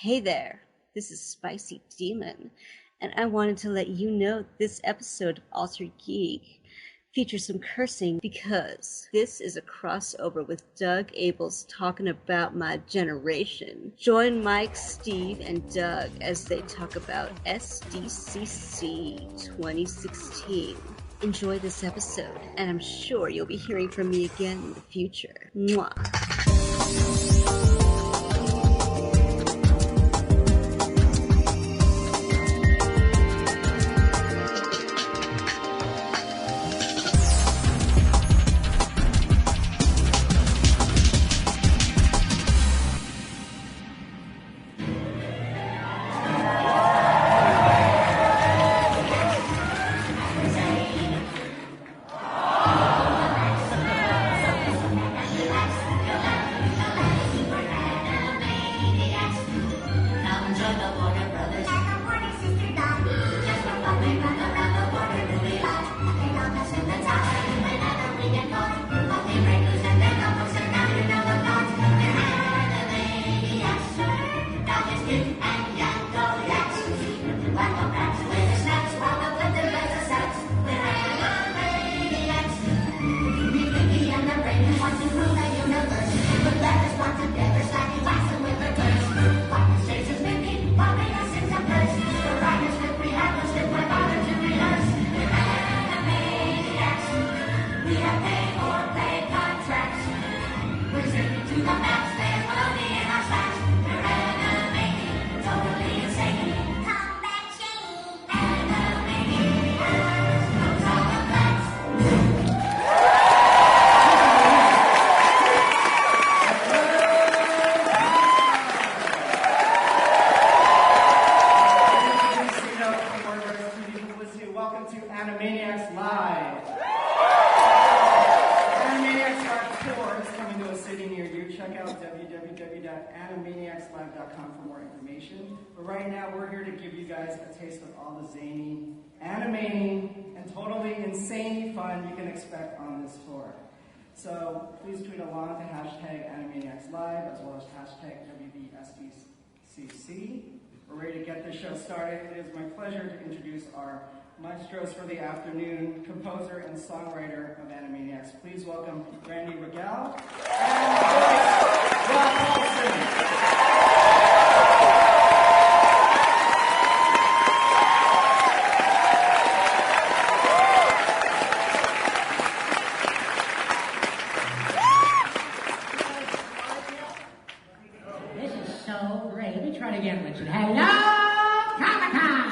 Hey there, this is Spicy Demon, and I wanted to let you know this episode of Altered Geek features some cursing because this is a crossover with Doug Abel's Talking About My Generation. Join Mike, Steve, and Doug as they talk about SDCC 2016. Enjoy this episode, and I'm sure you'll be hearing from me again in the future. Mwah! For more information. But right now, we're here to give you guys a taste of all the zany, animating, and totally insane fun you can expect on this tour. So please tweet along to hashtag AnimaniacsLive as well as hashtag WBSDCC. We're ready to get this show started. It is my pleasure to introduce our maestros for the afternoon, composer and songwriter of Animaniacs. Please welcome Randy Rigel and Rob Paulson. Hello, Comic-Con!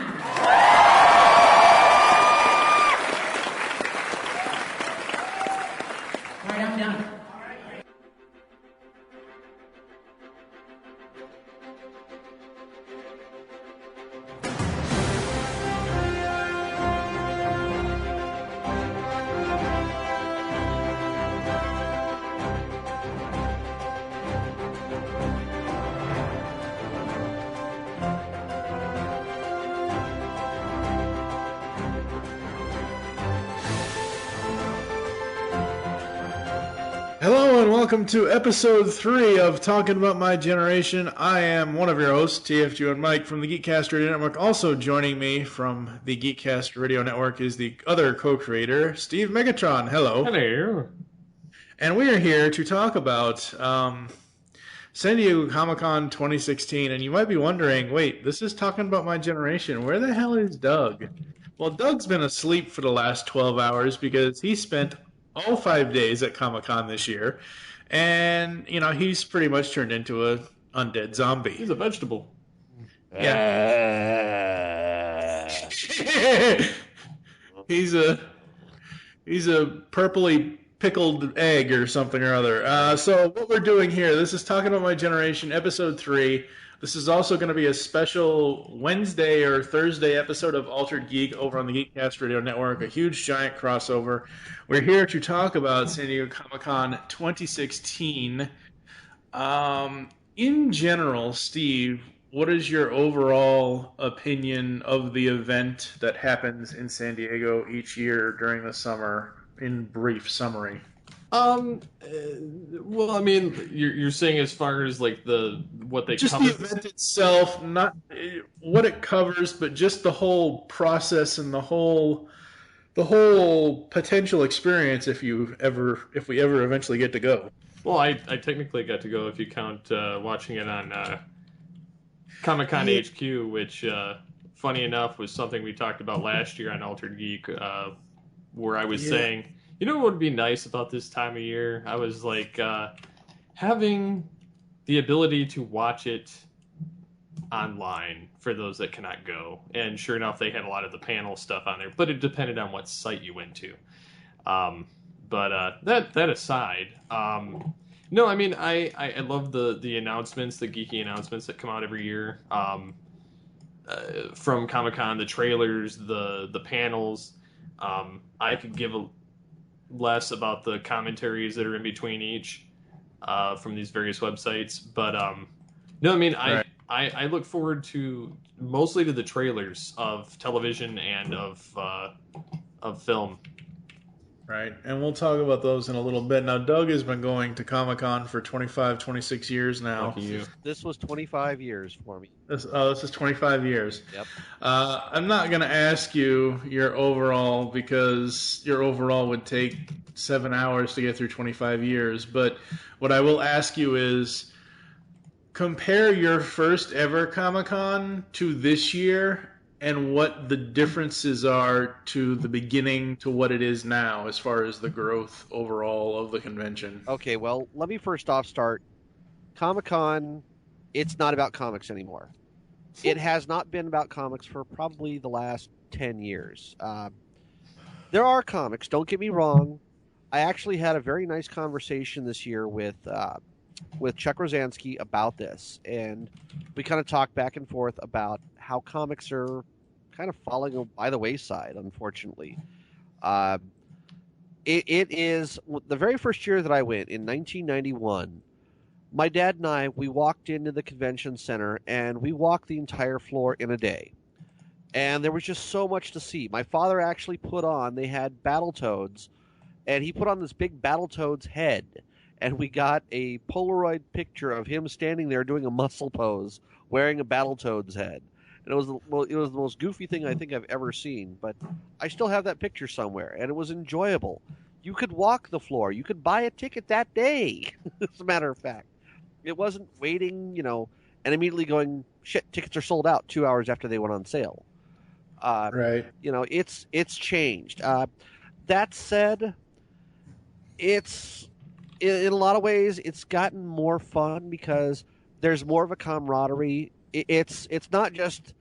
All right, I'm done. Hello and welcome to episode 3 of Talking About My Generation. I am one of your hosts, TFG and Mike from the Geekcast Radio Network. Also joining me from the Geekcast Radio Network is the other co-creator, Steve Megatron. Hello. Hello. And we are here to talk about San Diego Comic-Con 2016. And you might be wondering, wait, this is Talking About My Generation. Where the hell is Doug? Well, Doug's been asleep for the last 12 hours because he spent all 5 days at Comic-Con this year, and he's pretty much turned into a undead zombie. He's a vegetable. Yeah. he's a purpley pickled egg or something or other. So what we're doing here, this is Talking About My Generation, episode 3. This is also going to be a special Wednesday or Thursday episode of Altered Geek over on the Geekcast Radio Network, a huge, giant crossover. We're here to talk about San Diego Comic-Con 2016. In general, Steve, what is your overall opinion of the event that happens in San Diego each year during the summer, in brief summary? Well, I mean, you're saying as far as like what they Just cover. the event itself, not what it covers, but just the whole process and the whole potential experience if we ever eventually get to go. Well, I technically got to go if you count watching it on Comic-Con HQ, which, funny enough, was something we talked about last year on Altered Geek, where I was saying, you know what would be nice about this time of year? I was like, having the ability to watch it online for those that cannot go. And sure enough, they had a lot of the panel stuff on there, but it depended on what site you went to. But that aside, no, I mean, I love the announcements, the geeky announcements that come out every year from Comic-Con, the trailers, the panels. I could give less about the commentaries that are in between each from these various websites, but no, I mean, Right. I look forward to mostly to the trailers of television and of film. Right, and we'll talk about those in a little bit. Now, Doug has been going to Comic-Con for 25, 26 years now. Lucky you. This was 25 years for me. This is 25 years. Yep. I'm not going to ask you your overall because your overall would take 7 hours to get through 25 years. But what I will ask you is compare your first ever Comic-Con to this year and what the differences are to the beginning to what it is now as far as the growth overall of the convention. Okay, well, let me first off start. Comic-Con, it's not about comics anymore. It has not been about comics for probably the last 10 years. There are comics, don't get me wrong. I actually had a very nice conversation this year with Chuck Rosansky about this, and we kind of talked back and forth about how comics are kind of falling by the wayside, unfortunately. It is the very first year that I went in 1991. My dad and I, we walked into the convention center and we walked the entire floor in a day. And there was just so much to see. My father actually they had Battletoads, and he put on this big Battletoads head. And we got a Polaroid picture of him standing there doing a muscle pose, wearing a Battletoads head. And it was the most goofy thing I think I've ever seen. But I still have that picture somewhere, and it was enjoyable. You could walk the floor. You could buy a ticket that day, as a matter of fact. It wasn't waiting, and immediately going, shit, tickets are sold out 2 hours after they went on sale. Right. It's changed. That said, it's... in a lot of ways, it's gotten more fun because there's more of a camaraderie. It's not just...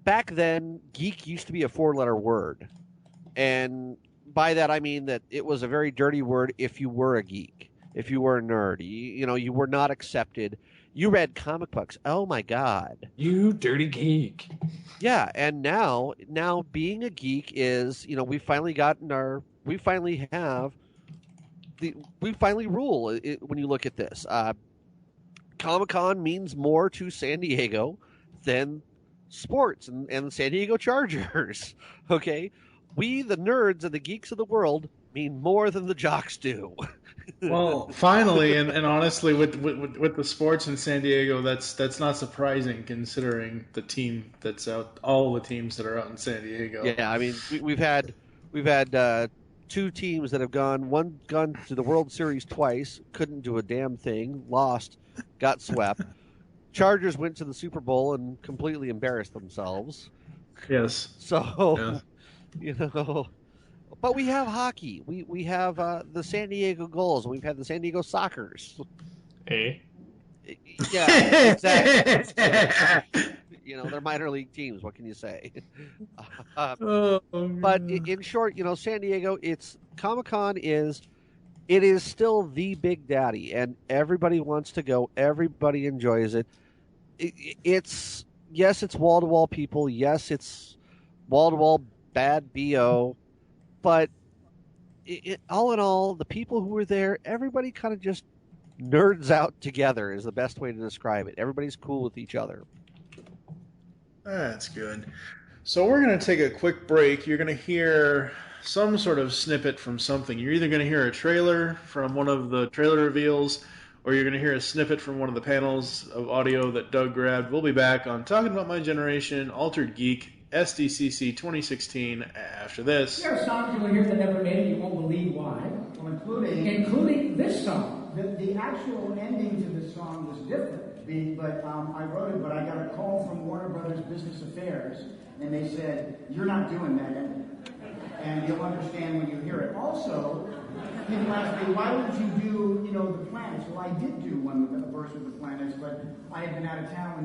Back then, geek used to be a 4-letter word. And by that, I mean that it was a very dirty word if you were a geek, if you were a nerd. You were not accepted. You read comic books. Oh, my God. You dirty geek. Yeah, and now being a geek is, we finally rule when you look at this. Comic-Con means more to San Diego than sports and the San Diego Chargers. Okay? We, the nerds and the geeks of the world, mean more than the jocks do. Well, finally, and honestly, with the sports in San Diego, that's not surprising considering the team that's out, all the teams that are out in San Diego. Yeah, I mean, we've had 2 teams that have gone to the World Series twice, couldn't do a damn thing, lost, got swept. Chargers went to the Super Bowl and completely embarrassed themselves. Yes. So, but we have hockey. We have the San Diego Gulls. We've had the San Diego Sockers. Eh? Yeah, exactly. They're minor league teams. What can you say? But in short, San Diego, Comic-Con is still the big daddy, and everybody wants to go. Everybody enjoys it. It's wall-to-wall people. Yes, it's wall-to-wall bad BO. But all in all, the people who were there, everybody kind of just nerds out together is the best way to describe it. Everybody's cool with each other. That's good. So we're going to take a quick break. You're going to hear some sort of snippet from something. You're either going to hear a trailer from one of the trailer reveals, or you're going to hear a snippet from one of the panels of audio that Doug grabbed. We'll be back on Talking About My Generation, Altered Geek, SDCC 2016 after this. There are songs you will hear that never made it, you won't believe why. Well, Including this song. The actual ending to the song was different, but I wrote it, but I got a call from Warner Brothers Business Affairs, and they said, "You're not doing that ending." And you'll understand when you hear it. Also, people ask me, why would you do, the planets? Well, I did do one with a verse with the planets, but I had been out of town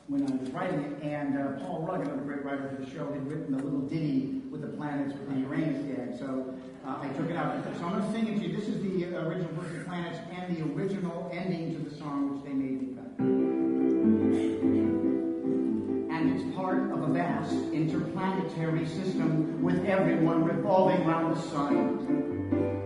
when I was writing it, and Paul Rudd, another great writer for the show, had written a little ditty with the planets with the Uranus gag. So I took it out. So I'm going to sing it to you. This is the original verse of planets and the original ending to the song, which they made me cut. And it's part of a vast interplanetary system with everyone revolving around the sun,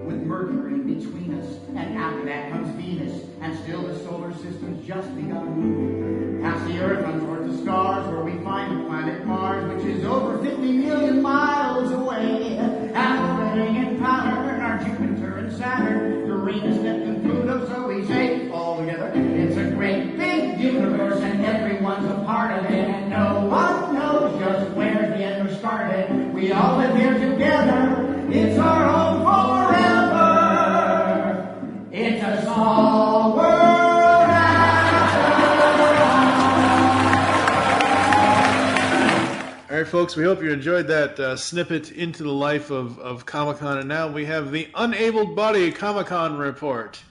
with Mercury between us, and after that comes Venus, and still the solar system's just begun. Past the Earth on toward the stars, where we find the planet Mars, which is over 50 million miles away, and orbiting in pattern our Jupiter and Saturn, Uranus, Neptune, Pluto, so we say all together, it's a great big universe, and everyone's a part of it, and no one knows just where the end started. We all live here together, it's our home forever. It's a small world. All right, folks, we hope you enjoyed that snippet into the life of Comic-Con, and now we have the Unabled Body Comic-Con report.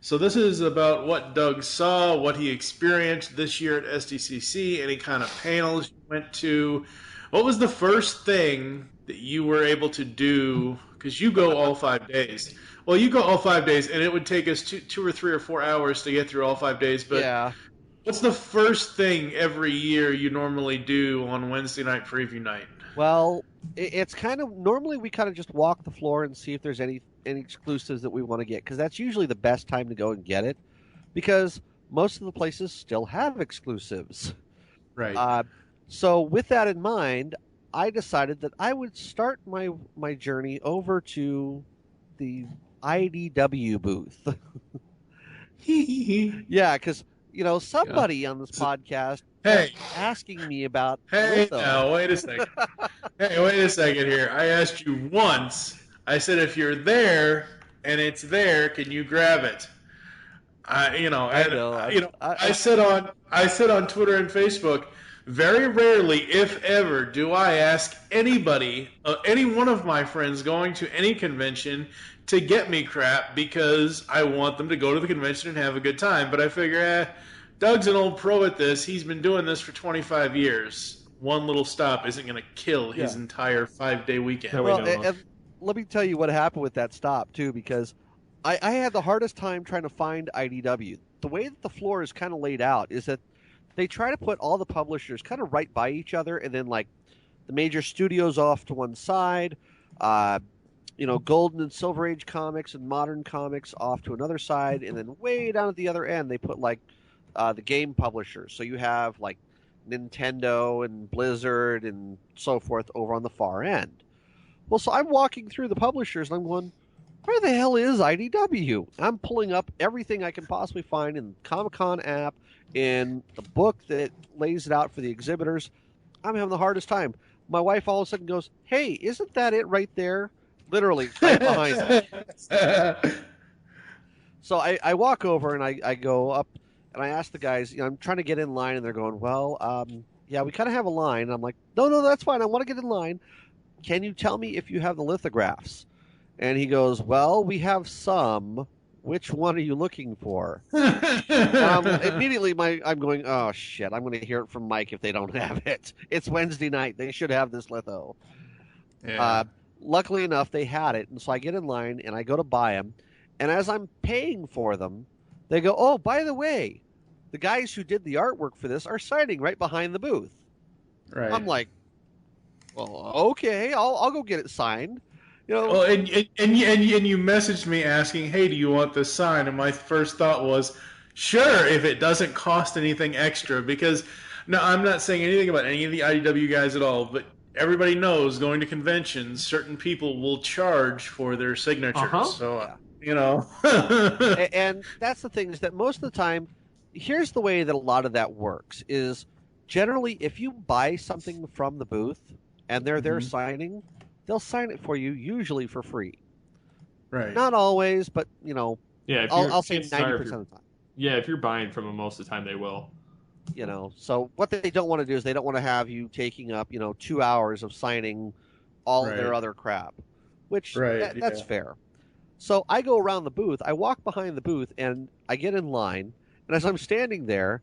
So this is about what Doug saw, what he experienced this year at SDCC, any kind of panels you went to. What was the first thing that you were able to do? Because you go all 5 days. Well, you go all 5 days, and it would take us 2 or 3 or 4 hours to get through all 5 days. But yeah. What's the first thing every year you normally do on Wednesday night preview night? Well, it's kind of, normally we kind of just walk the floor and see if there's any exclusives that we want to get, because that's usually the best time to go and get it, because most of the places still have exclusives. Right. So with that in mind, I decided that I would start my journey over to the IDW booth. Yeah, because somebody on this podcast asking me about litho. Now, wait a second. Wait a second here. I asked you once. I said, if you're there and it's there, can you grab it? I said on Twitter and Facebook, very rarely, if ever, do I ask anybody, any one of my friends going to any convention to get me crap because I want them to go to the convention and have a good time. But I figure, Doug's an old pro at this. He's been doing this for 25 years. One little stop isn't going to kill his entire 5-day weekend. Well, and let me tell you what happened with that stop, too, because I had the hardest time trying to find IDW. The way that the floor is kind of laid out is that they try to put all the publishers kind of right by each other, and then, like, the major studios off to one side, Golden and Silver Age comics and modern comics off to another side, and then way down at the other end, they put, like, the game publishers. So you have, like, Nintendo and Blizzard and so forth over on the far end. Well, so I'm walking through the publishers, and I'm going, where the hell is IDW? I'm pulling up everything I can possibly find in the Comic-Con app, in the book that lays it out for the exhibitors. I'm having the hardest time. My wife all of a sudden goes, hey, isn't that it right there? Literally, right behind me. So I walk over, and I go up, and I ask the guys, I'm trying to get in line, and they're going, well, yeah, we kind of have a line. And I'm like, no, that's fine. I want to get in line. Can you tell me if you have the lithographs? And he goes, well, we have some. Which one are you looking for? Immediately, I'm going, oh, shit. I'm going to hear it from Mike if they don't have it. It's Wednesday night. They should have this litho. Yeah. Luckily enough, they had it. And so I get in line, and I go to buy them. And as I'm paying for them, they go, oh, by the way, the guys who did the artwork for this are signing right behind the booth. Right. I'm like, well, okay, I'll go get it signed. Well, and you messaged me asking, hey, do you want this signed? And my first thought was, sure, if it doesn't cost anything extra, because No, I'm not saying anything about any of the IDW guys at all, but everybody knows going to conventions, certain people will charge for their signatures. Uh-huh. So, Yeah. you know. And that's the thing, is that most of the time, here's the way that a lot of that works is generally if you buy something from the booth and they're there signing, they'll sign it for you, usually for free. Right. Not always, but yeah, I'll say 90% of the time. Yeah, if you're buying from them most of the time, they will. So what they don't want to do is they don't want to have you taking up 2 hours of signing all of their other crap, which that's fair. So I go around the booth, I walk behind the booth, and I get in line. And as I'm standing there,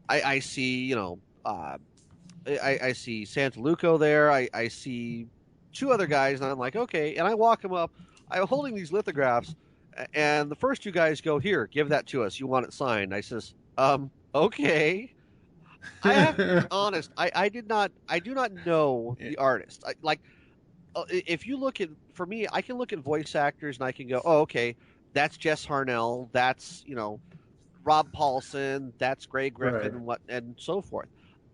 I see I see Santaluco there. I see 2 other guys, and I'm like, okay. And I walk them up. I'm holding these lithographs, and the first 2 guys go, here, give that to us. You want it signed? I says, okay. I have to be honest. I do not know the artist. If you look at, for me, I can look at voice actors and I can go, oh, okay, that's Jess Harnell, that's Rob Paulson, that's Greg Griffin, and so forth.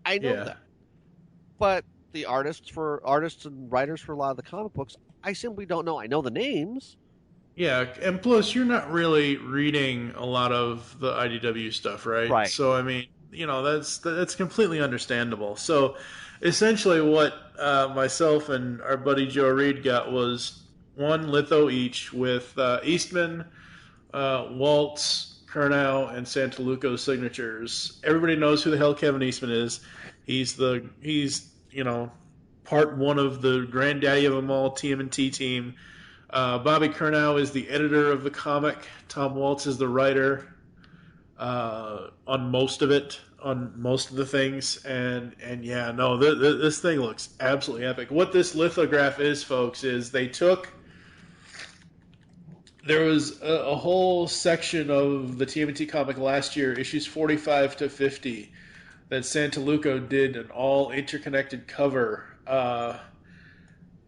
I know that, but the artists and writers for a lot of the comic books, I simply don't know. I know the names. Yeah, and plus you're not really reading a lot of the IDW stuff, right? Right. So I mean, that's completely understandable. So essentially, what myself and our buddy Joe Reed got was 1 litho each with Eastman, Waltz, Kurnow, and Santaluco's signatures. Everybody knows who the hell Kevin Eastman is. He's part 1 of the granddaddy of them all, TMNT team. Bobby Kurnow is the editor of the comic. Tom Waltz is the writer on most of it, on most of the things. And yeah, no, this thing looks absolutely epic. What this lithograph is, folks, is there was a whole section of the TMNT comic last year, issues 45 to 50, that Santaluco did an all interconnected cover.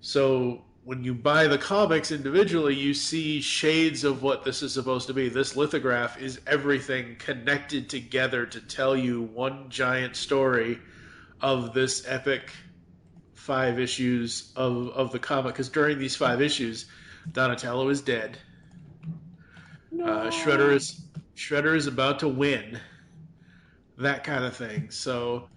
So when you buy the comics individually, you see shades of what this is supposed to be. This lithograph is everything connected together to tell you one giant story of this epic 5 issues of the comic. Because during these 5 issues, Donatello is dead. No. Shredder is about to win. That kind of thing. So,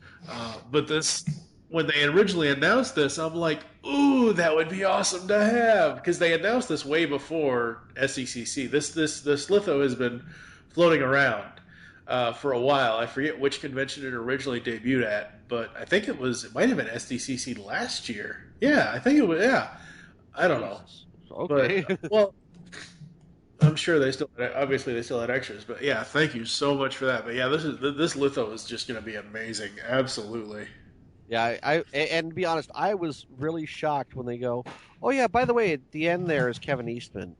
but this, when they originally announced this, I'm like, ooh, that would be awesome to have, because they announced this way before SDCC. This litho has been floating around for a while. I forget which convention it originally debuted at, but I think it might have been SDCC last year. Yeah, I think it was. Yeah, I don't know. Okay. But, well, I'm sure they still had extras, but yeah, thank you so much for that. But yeah, this litho is just going to be amazing, absolutely. Yeah, and to be honest, I was really shocked when they go, oh yeah, by the way, at the end there is Kevin Eastman.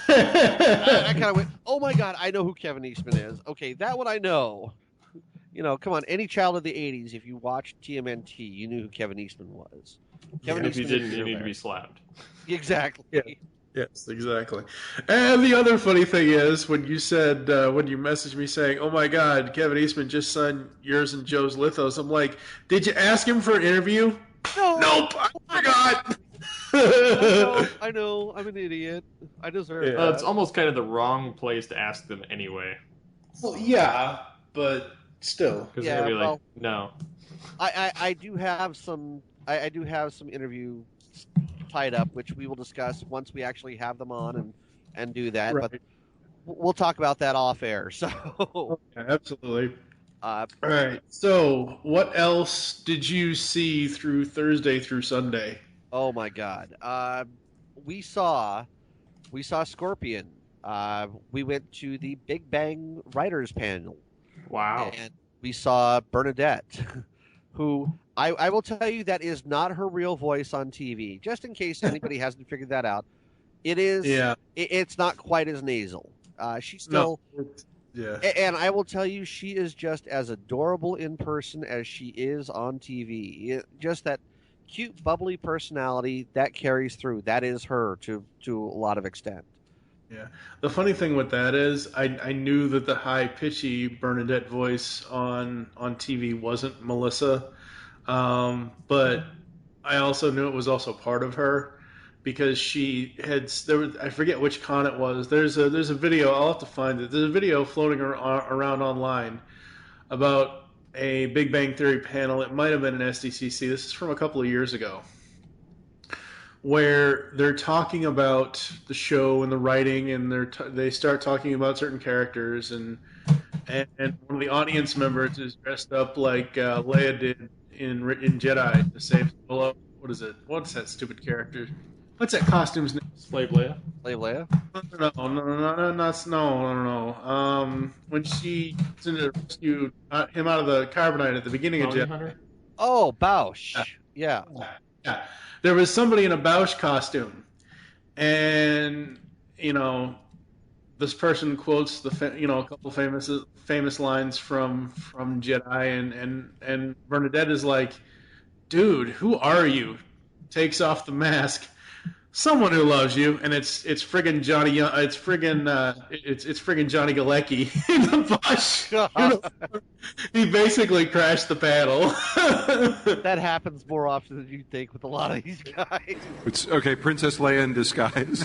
I kind of went, oh my god, I know who Kevin Eastman is. Okay, that one I know. Come on, any child of the 80s, if you watched TMNT, you knew who Kevin Eastman was. Kevin Eastman, if you didn't, you need to be slapped. Exactly. Yeah. Yes, exactly. And the other funny thing is, when you said, when you messaged me saying, oh my god, Kevin Eastman just signed yours and Joe's lithos, I'm like, did you ask him for an interview? No. Nope, I forgot. I know, I'm an idiot. I deserve it. It's almost kind of the wrong place to ask them anyway. Well, yeah, but still. Because they're going to be like, no. I do have some interview tied up, which we will discuss once we actually have them on and do that. Right. But we'll talk about that off air. So okay, absolutely. All right. So what else did you see through Thursday through Sunday? Oh my God. We saw Scorpion. We went to the Big Bang Writers panel. Wow. And we saw Bernadette, who I will tell you that is not her real voice on TV. Just in case anybody hasn't figured that out, it is. Yeah. It's not quite as nasal. She's still. No. Yeah. And I will tell you, she is just as adorable in person as she is on TV. Just that cute, bubbly personality that carries through. That is her to a lot of extent. Yeah. The funny thing with that is, I knew that the high pitchy Bernadette voice on TV wasn't Melissa, but I also knew it was also part of her because she had I forget which con it was. There's a video. I'll have to find it. There's a video floating around online about a Big Bang Theory panel. It might have been an SDCC. This is from a couple of years ago, where they're talking about the show and the writing, and they start talking about certain characters, and one of the audience members is dressed up like Leia did in Jedi to save Solo. What is it? What's that stupid character? What's that costume's name? Slave Leia. Slave Leia? No. When she was in to rescue him out of the carbonite at the beginning Bounty of Jedi. Hunter? Oh, Bausch. Yeah. Yeah. There was somebody in a Bausch costume, and this person quotes a couple famous lines from Jedi, and Bernadette is like, "Dude, who are you?" Takes off the mask. Someone who loves you, and it's friggin' Johnny. It's friggin' Johnny Galecki in the Bosch. He basically crashed the panel. That happens more often than you think with a lot of these guys. It's okay, Princess Leia in disguise.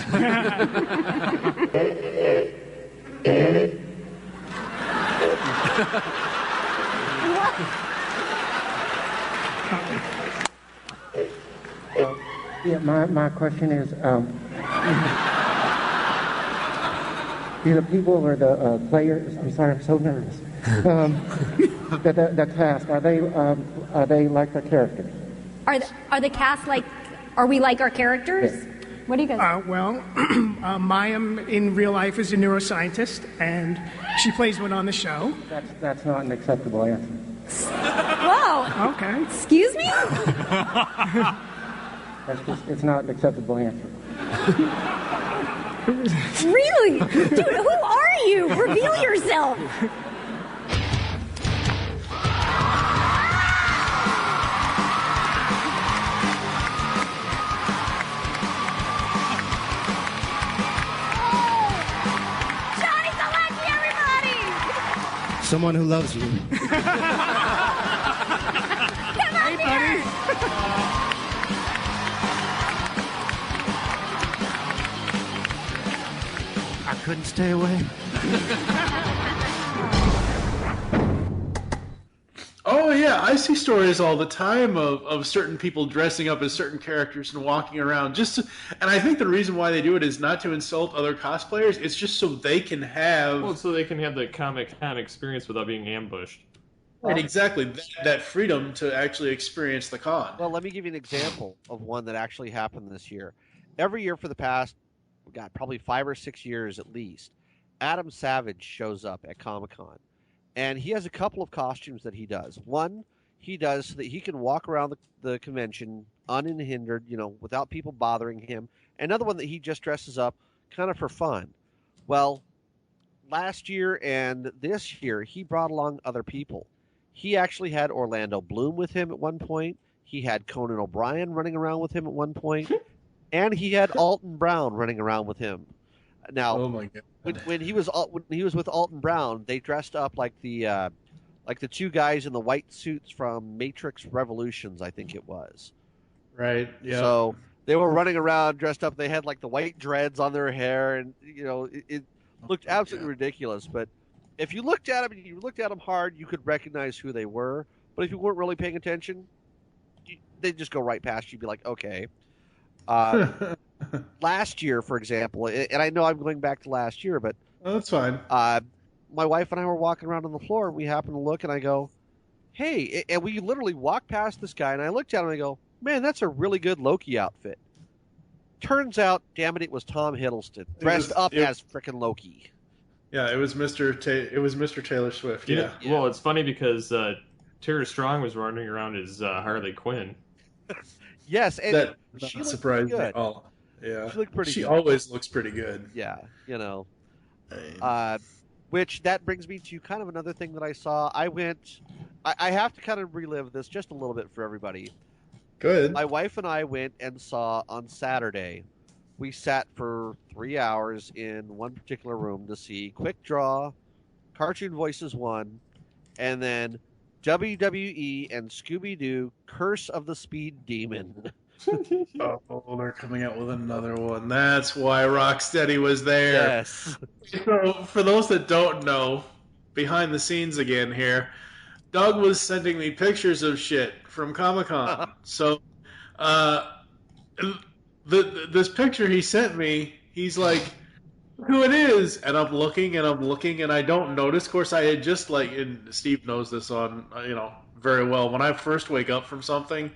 Yeah, my question is, the people or the players, I'm sorry, I'm so nervous. The cast, are they like the characters? Are the cast like, are we like our characters? Yeah. What do you guys Maya in real life is a neuroscientist, and she plays one on the show. That's not an acceptable answer. Whoa. Okay. Excuse me? It's not an acceptable answer. Really? Dude, who are you? Reveal yourself. Johnny Galecki, everybody! Someone who loves you. Come on, buddy. I couldn't stay away. Oh yeah, I see stories all the time of certain people dressing up as certain characters and walking around and I think the reason why they do it is not to insult other cosplayers. It's just so they can have the Comic-Con experience without being ambushed. Right, exactly. That freedom to actually experience the con. Well, let me give you an example of one that actually happened this year. Every year for the past, probably 5 or 6 years at least, Adam Savage shows up at Comic-Con. And he has a couple of costumes that he does. One, he does so that he can walk around the convention unhindered, without people bothering him. Another one that he just dresses up kind of for fun. Well, last year and this year, he brought along other people. He actually had Orlando Bloom with him at one point. He had Conan O'Brien running around with him at one point. And he had Alton Brown running around with him. Now, oh my God. when he was with Alton Brown, they dressed up like the two guys in the white suits from Matrix Revolutions, I think it was. Right. Yeah. So they were running around dressed up. They had like the white dreads on their hair, and it looked absolutely ridiculous. But if you looked at them and you looked at them hard, you could recognize who they were. But if you weren't really paying attention, they'd just go right past you. Be like, okay. Last year, for example, and I know I'm going back to last year, but that's fine. My wife and I were walking around on the floor, and we happened to look, and I go, hey, and we literally walked past this guy, and I looked at him, and I go, man, that's a really good Loki outfit. Turns out, damn it, it was Tom Hiddleston, dressed up as frickin' Loki. Yeah, it was Mr. Taylor Swift. Yeah. Well, it's funny because Tara Strong was running around as Harley Quinn. Yes, and that she not surprised me at all. Yeah, she looked pretty. She good. always looks pretty good. Yeah, which that brings me to kind of another thing that I saw. I have to kind of relive this just a little bit for everybody. Good. My wife and I went and saw on Saturday we sat for 3 hours in one particular room to see Quick Draw, Cartoon Voices 1, and then WWE and Scooby-Doo Curse of the Speed Demon. Oh, they're coming out with another one. That's why Rocksteady was there. Yes. So, for those that don't know, behind the scenes again here, Doug was sending me pictures of shit from Comic-Con. So, this picture he sent me, he's like, who it is, and I'm looking and I don't notice. Of course, I had just and Steve knows this very well. When I first wake up from something,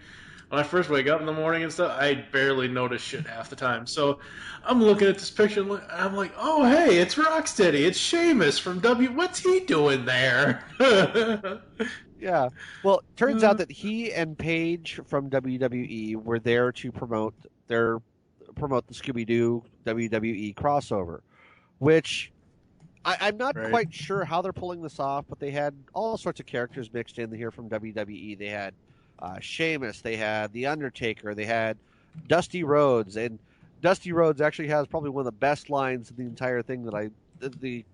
when I first wake up in the morning and stuff, I barely notice shit half the time. So I'm looking at this picture and I'm like, oh hey, it's Rocksteady, it's Sheamus from What's he doing there? Yeah. Well, it turns out that he and Paige from WWE were there to promote the Scooby-Doo WWE crossover, which I'm not quite sure how they're pulling this off, but they had all sorts of characters mixed in here from WWE. They had Sheamus, they had The Undertaker, they had Dusty Rhodes, and Dusty Rhodes actually has probably one of the best lines in the entire thing the 3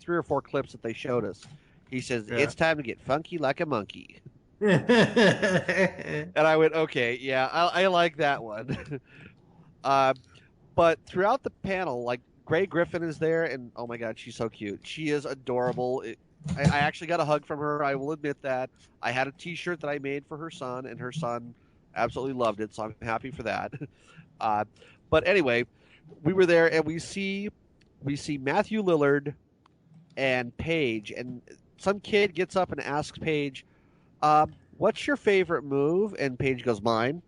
or 4 clips that they showed us. He says, "It's time to get funky like a monkey." And I went, okay, yeah, I like that one. But throughout the panel, Gray Griffin is there, and oh my god, she's so cute. She is adorable. I actually got a hug from her, I will admit that. I had a t-shirt that I made for her son, and her son absolutely loved it, so I'm happy for that. But anyway, we were there, and we see Matthew Lillard and Paige, and some kid gets up and asks Paige, what's your favorite move? And Paige goes, mine.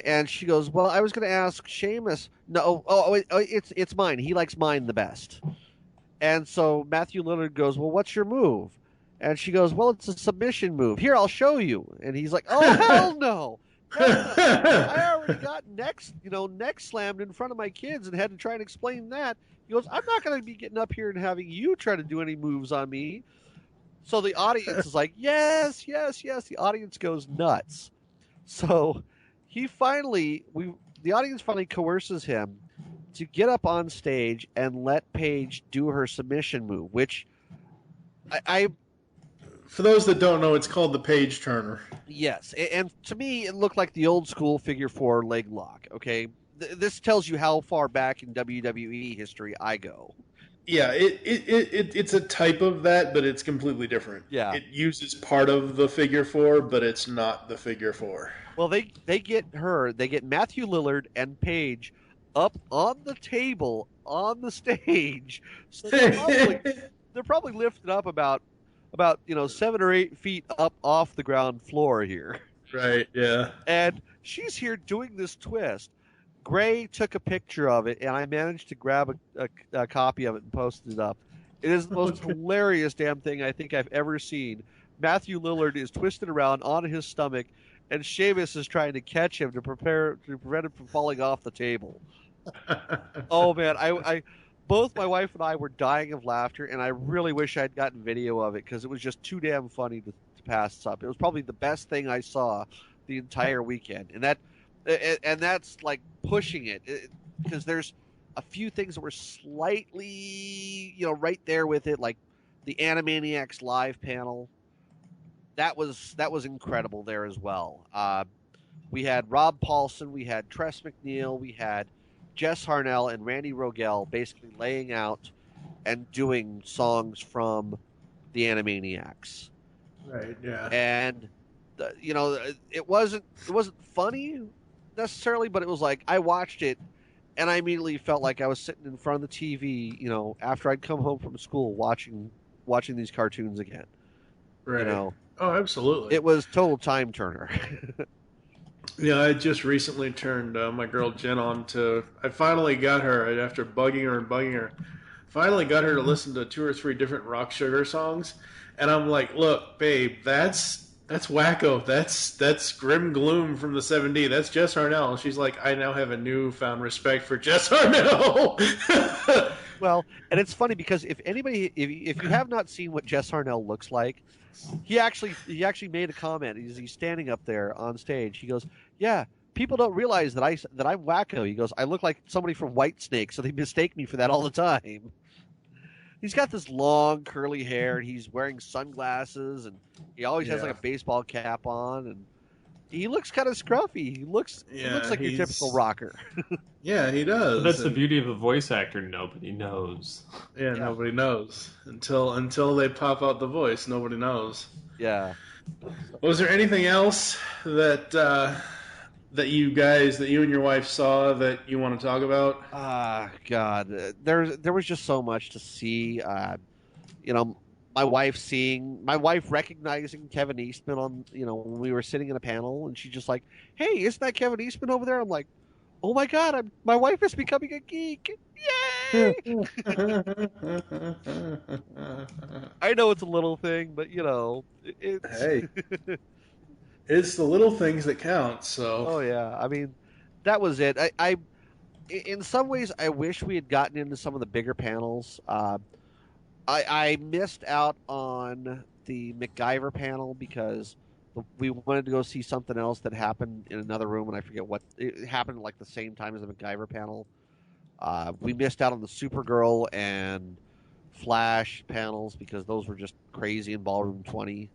And she goes, well, I was going to ask Sheamus. No, it's mine. He likes mine the best. And so Matthew Lillard goes, well, what's your move? And she goes, well, it's a submission move. Here, I'll show you. And he's like, oh, hell no. Hell no. I already got neck slammed in front of my kids and had to try and explain that. He goes, I'm not going to be getting up here and having you try to do any moves on me. So the audience is like, yes, yes, yes. The audience goes nuts. So the audience finally coerces him to get up on stage and let Paige do her submission move, which for those that don't know, it's called the Page Turner. Yes, and to me, it looked like the old school figure 4 leg lock. Okay, this tells you how far back in WWE history I go. Yeah, it's a type of that, but it's completely different. Yeah, it uses part of the figure 4, but it's not the figure 4. Well, they get Matthew Lillard and Paige up on the table on the stage, so they're probably lifted up about 7 or 8 feet up off the ground floor here. Right. Yeah. And she's here doing this twist. Gray took a picture of it, and I managed to grab a copy of it and posted it up. It is the most hilarious damn thing I think I've ever seen. Matthew Lillard is twisted around on his stomach, and Sheamus is trying to catch him to prevent him from falling off the table. Oh man, I both my wife and I were dying of laughter, and I really wish I'd gotten video of it because it was just too damn funny to pass up. It was probably the best thing I saw the entire weekend, and that's like pushing it because there's a few things that were slightly right there with it, like the Animaniacs live panel. That was incredible there as well. We had Rob Paulson, we had Tress MacNeille, we had Jess Harnell and Randy Rogel basically laying out and doing songs from the Animaniacs. Right. Yeah. And it wasn't funny necessarily, but it was like I watched it and I immediately felt like I was sitting in front of the TV, after I'd come home from school watching these cartoons again. Right. Oh, absolutely. It was total time turner. Yeah, I just recently turned my girl Jen on to. I finally got her after bugging her. Finally got her to listen to 2 or 3 different Rock Sugar songs, and I'm like, "Look, babe, that's wacko. That's Grim Gloom from the 7D. That's Jess Harnell." And she's like, "I now have a newfound respect for Jess Harnell." Well, and it's funny because if you have not seen what Jess Harnell looks like, he actually made a comment. He's standing up there on stage. He goes, "Yeah, people don't realize that I'm wacko. He goes, I look like somebody from Whitesnake, so they mistake me for that all the time. He's got this long curly hair, and he's wearing sunglasses, and he always has like a baseball cap on, and he looks kind of scruffy. He looks like your typical rocker. Yeah, he does. But that's the beauty of a voice actor. Nobody knows. Yeah, nobody knows until they pop out the voice. Nobody knows. Yeah. Was there anything else that you and your wife saw that you want to talk about? God, there was just so much to see. My wife recognizing Kevin Eastman on, when we were sitting in a panel, and she's just like, "Hey, isn't that Kevin Eastman over there?" I'm like, "Oh my God, my wife is becoming a geek! Yay!" I know it's a little thing, but it's hey, it's the little things that count. So. Oh yeah, I mean, that was it. I in some ways, I wish we had gotten into some of the bigger panels. I missed out on the MacGyver panel because we wanted to go see something else that happened in another room, and I forget what it happened like the same time as the MacGyver panel. We missed out on the Supergirl and Flash panels because those were just crazy in Ballroom 20.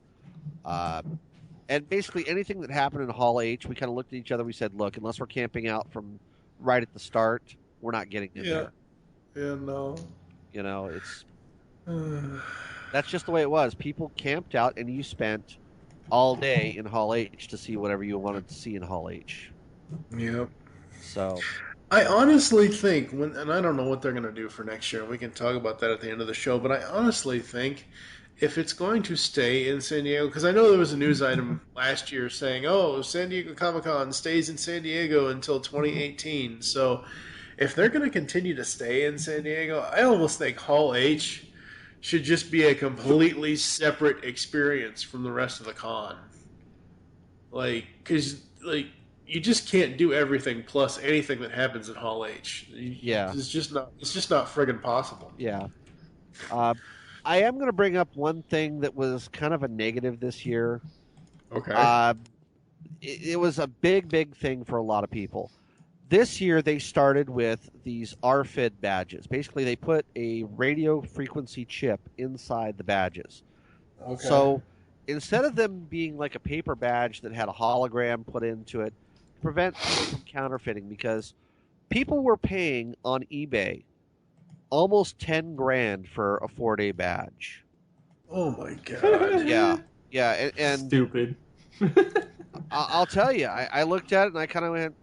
And basically anything that happened in Hall H, we kind of looked at each other. We said, "Look, unless we're camping out from right at the start, we're not getting in there." Yeah, no. It's that's just the way it was. People camped out, and you spent all day in Hall H to see whatever you wanted to see in Hall H. Yep. So, I honestly think and I don't know what they're going to do for next year. We can talk about that at the end of the show. But I honestly think if it's going to stay in San Diego, because I know there was a news item last year saying, "Oh, San Diego Comic-Con stays in San Diego until 2018." So if they're going to continue to stay in San Diego, I almost think Hall H should just be a completely separate experience from the rest of the con. Because you just can't do everything plus anything that happens at Hall H. Yeah, it's just not friggin' possible. Yeah. I am going to bring up one thing that was kind of a negative this year. Okay. It was a big thing for a lot of people. This year, they started with these RFID badges. Basically, they put a radio frequency chip inside the badges. Okay. So instead of them being like a paper badge that had a hologram put into it, prevent people from counterfeiting, because people were paying on eBay almost $10,000 for a 4-day badge. Oh my God. Yeah, and stupid. I'll tell you, I looked at it and I kind of went,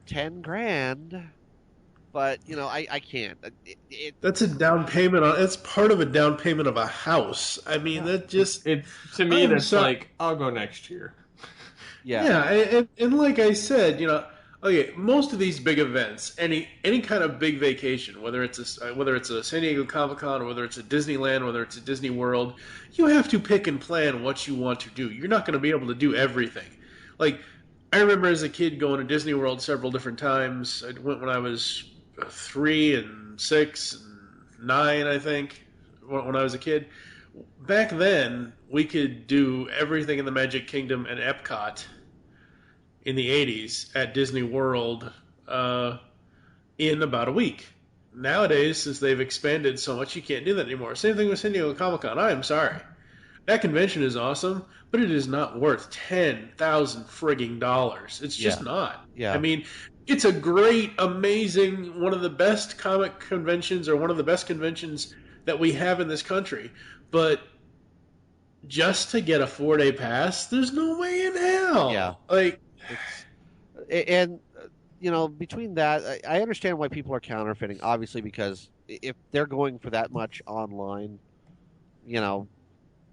$10,000, but I can't. That's a down payment on. It's part of a down payment of a house. I mean, that just to me that's like, I'll go next year. Yeah, and like I said, okay, most of these big events, any kind of big vacation, whether it's a San Diego Comic-Con, or whether it's a Disneyland, whether it's a Disney World, you have to pick and plan what you want to do. You're not going to be able to do everything. Like, I remember as a kid going to Disney World several different times. I went when I was 3 and 6 and 9, I think, when I was a kid. Back then, we could do everything in the Magic Kingdom and Epcot in the 80s at Disney World in about a week. Nowadays, since they've expanded so much, you can't do that anymore. Same thing with San Diego Comic-Con. I am sorry. That convention is awesome, but it is not worth $10,000 frigging dollars. It's just not. Yeah. I mean, it's a great, amazing, one of the best comic conventions, or one of the best conventions that we have in this country. But just to get a 4-day pass, there's no way in hell. Yeah. Between that, I understand why people are counterfeiting, obviously, because if they're going for that much online,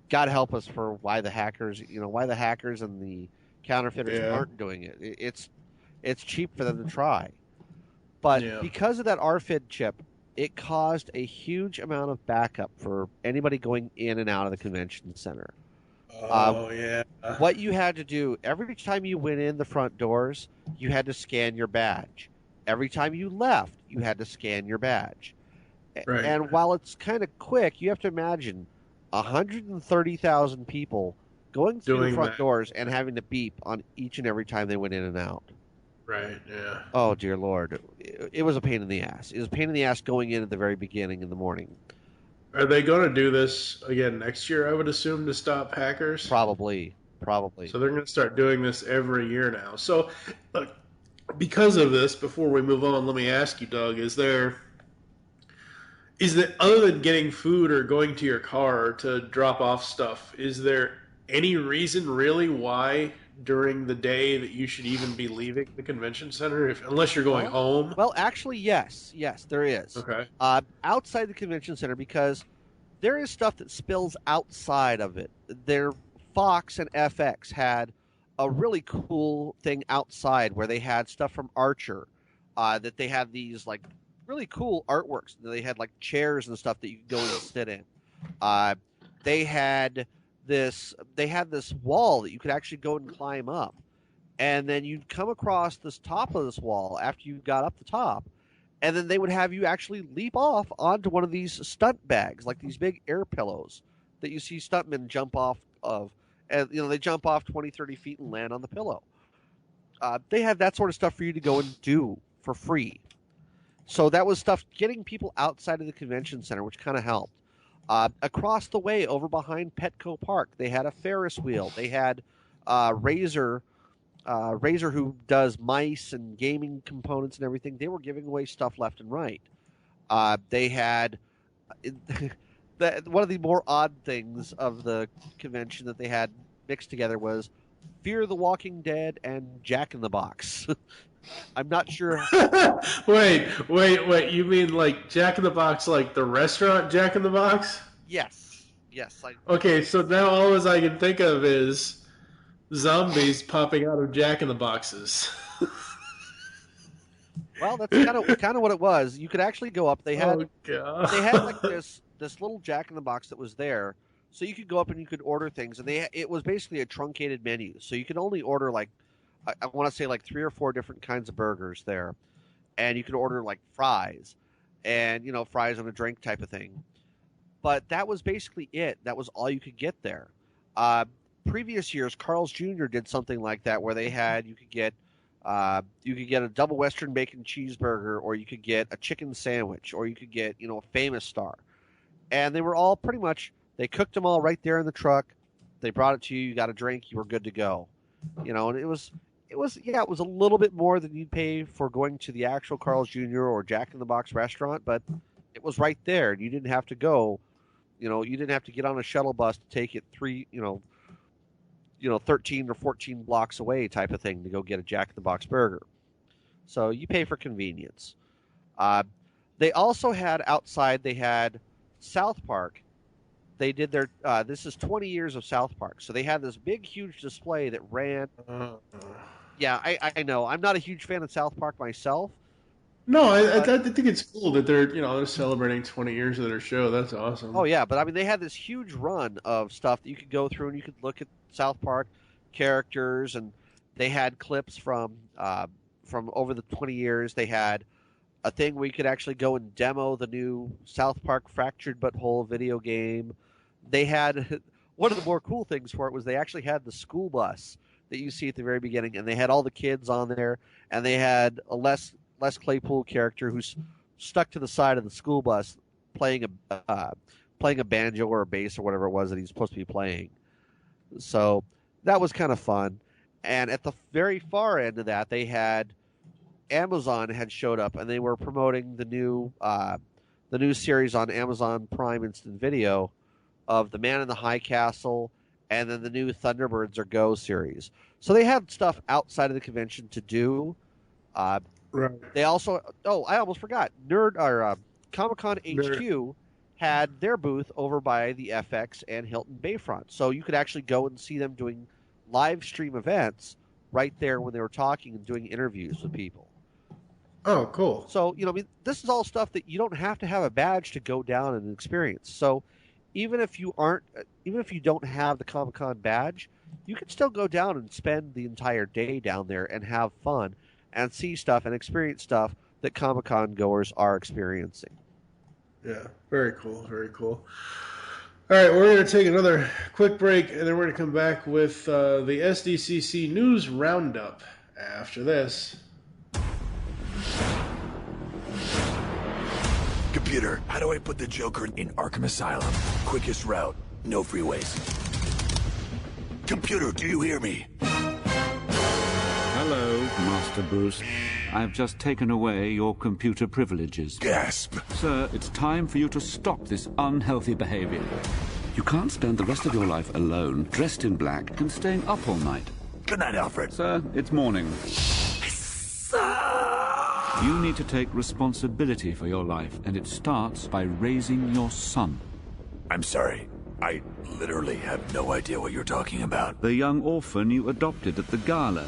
God help us for why the hackers and the counterfeiters aren't doing it. It's cheap for them to try. But because of that RFID chip, it caused a huge amount of backup for anybody going in and out of the convention center. What you had to do, every time you went in the front doors, you had to scan your badge. Every time you left, you had to scan your badge. Right. And while it's kind of quick, you have to imagine 130,000 people going through Doing the front that. doors and having to beep on each and every time they went in and out. Right, yeah. Oh, dear Lord. It was a pain in the ass. It was a pain in the ass going in at the very beginning in the morning. Are they going to do this again next year, I would assume, to stop hackers? Probably. So they're going to start doing this every year now. So, look, because of this, before we move on, let me ask you, Doug, is there, other than getting food or going to your car to drop off stuff, is there any reason really why during the day that you should even be leaving the convention center, unless you're going home? Well, actually, yes, there is. Okay. Outside the convention center, because there is stuff that spills outside of it. Fox and FX had a really cool thing outside where they had stuff from Archer, that they had these like really cool artworks. They had like chairs and stuff that you could go and sit in. They had this wall that you could actually go and climb up, and then you'd come across this top of this wall after you got up the top, and then they would have you actually leap off onto one of these stunt bags, like these big air pillows that you see stuntmen jump off of. And, they jump off 20, 30 feet and land on the pillow. They had that sort of stuff for you to go and do for free. So that was stuff getting people outside of the convention center, which kind of helped. Across the way, over behind Petco Park, they had a Ferris wheel. They had Razor, who does mice and gaming components and everything. They were giving away stuff left and right. They had... one of the more odd things of the convention that they had mixed together was Fear the Walking Dead and Jack in the Box. I'm not sure. Wait. You mean like Jack in the Box, like the restaurant Jack in the Box? Yes. Okay, so now all I can think of is zombies popping out of Jack in the Boxes. Well, that's kind of what it was. You could actually go up. They had like this little Jack in the Box that was there, so you could go up and you could order things, and it was basically a truncated menu, so you could only order like I want to say like 3 or 4 different kinds of burgers there, and you could order like fries, and fries and a drink type of thing. But that was basically it. That was all you could get there. Previous years, Carl's Jr. did something like that where they had you could get a double Western bacon cheeseburger, or you could get a chicken sandwich, or you could get a Famous Star. And they were all pretty much, they cooked them all right there in the truck. They brought it to you. You got a drink. You were good to go. And it was a little bit more than you'd pay for going to the actual Carl's Jr. or Jack in the Box restaurant, but it was right there. And you didn't have to go, you didn't have to get on a shuttle bus to take it 13 or 14 blocks away type of thing to go get a Jack in the Box burger. So you pay for convenience. They also had outside, they had South Park. They did their this is 20 years of South Park, so they had this big huge display that ran. Yeah, I know I'm not a huge fan of South Park myself. No, I think it's cool that they're celebrating 20 years of their show. That's awesome. Oh yeah, but I mean they had this huge run of stuff that you could go through and you could look at South Park characters, and they had clips from over the 20 years. They had a thing where you could actually go and demo the new South Park Fractured But Whole video game. They had one of the more cool things for it was they actually had the school bus that you see at the very beginning, and they had all the kids on there, and they had a Les Claypool character who's stuck to the side of the school bus playing a banjo or a bass or whatever it was that he's supposed to be playing. So that was kind of fun. And at the very far end of that, they had Amazon had showed up, and they were promoting the new series on Amazon Prime Instant Video of The Man in the High Castle, and then the new Thunderbirds Are Go series. So they had stuff outside of the convention to do. Right. They also, I almost forgot, Comic-Con HQ had their booth over by the FX and Hilton Bayfront. So you could actually go and see them doing live stream events right there when they were talking and doing interviews with people. Oh, cool. So, this is all stuff that you don't have to have a badge to go down and experience. So even if you don't have the Comic-Con badge, you can still go down and spend the entire day down there and have fun and see stuff and experience stuff that Comic-Con goers are experiencing. Yeah, very cool, very cool. All right, we're going to take another quick break, and then we're going to come back with the SDCC News Roundup after this. Computer, how do I put the Joker in Arkham Asylum? Quickest route, no freeways. Computer, do you hear me? Hello, Master Bruce. I've just taken away your computer privileges. Gasp. Sir, it's time for you to stop this unhealthy behavior. You can't spend the rest of your life alone, dressed in black, and staying up all night. Good night, Alfred. Sir, it's morning. You need to take responsibility for your life, and it starts by raising your son. I'm sorry. I literally have no idea what you're talking about. The young orphan you adopted at the gala.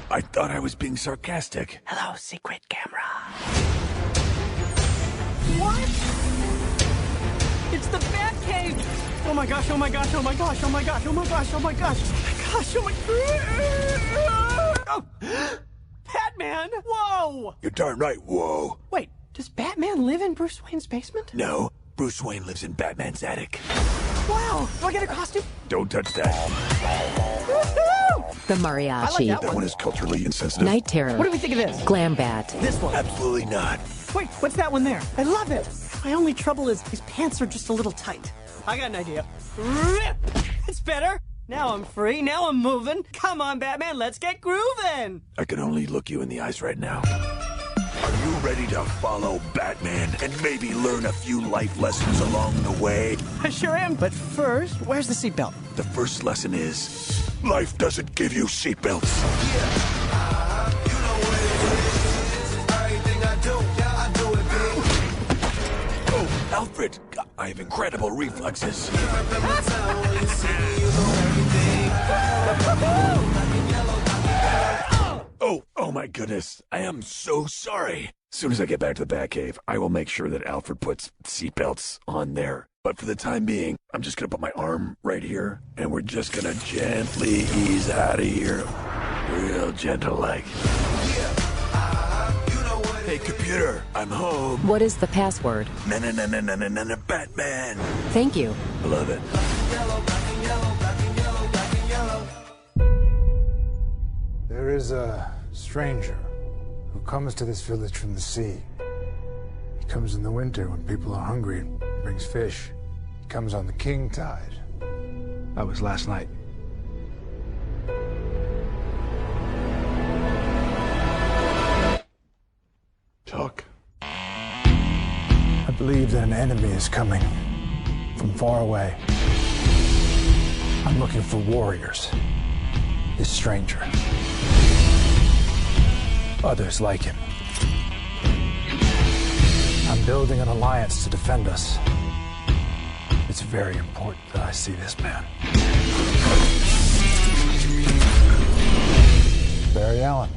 I thought I was being sarcastic. Hello, secret camera. What? It's the Batcave! Oh my gosh, oh my gosh, oh my gosh, oh my gosh, oh my gosh, oh my gosh, oh my gosh, oh my gosh. Oh. Batman! Whoa! You're darn right, whoa. Wait, does Batman live in Bruce Wayne's basement? No, Bruce Wayne lives in Batman's attic. Wow! Do I get a costume? Don't touch that. The Mariachi. That one is culturally insensitive. Night Terror. What do we think of this? Glam Bat. This one. Absolutely not. Wait, what's that one there? I love it. My only trouble is his pants are just a little tight. I got an idea. Rip! It's better. Now I'm free. Now I'm moving. Come on, Batman. Let's get grooving. I can only look you in the eyes right now. Are you ready to follow Batman and maybe learn a few life lessons along the way? I sure am. But first, where's the seatbelt? The first lesson is life doesn't give you seatbelts. Oh, Alfred, I have incredible reflexes. Oh my goodness. I am so sorry. As soon as I get back to the Batcave, I will make sure that Alfred puts seatbelts on there. But for the time being, I'm just going to put my arm right here, and we're just going to gently ease out of here. Real gentle like. Hey, computer, I'm home. What is the password? Na Batman. Thank you. I love it. There is a stranger who comes to this village from the sea. He comes in the winter when people are hungry and brings fish. He comes on the king tide. That was last night. Talk. I believe that an enemy is coming from far away. I'm looking for warriors. This stranger. Others like him. I'm building an alliance to defend us. It's very important that I see this man. Barry Allen.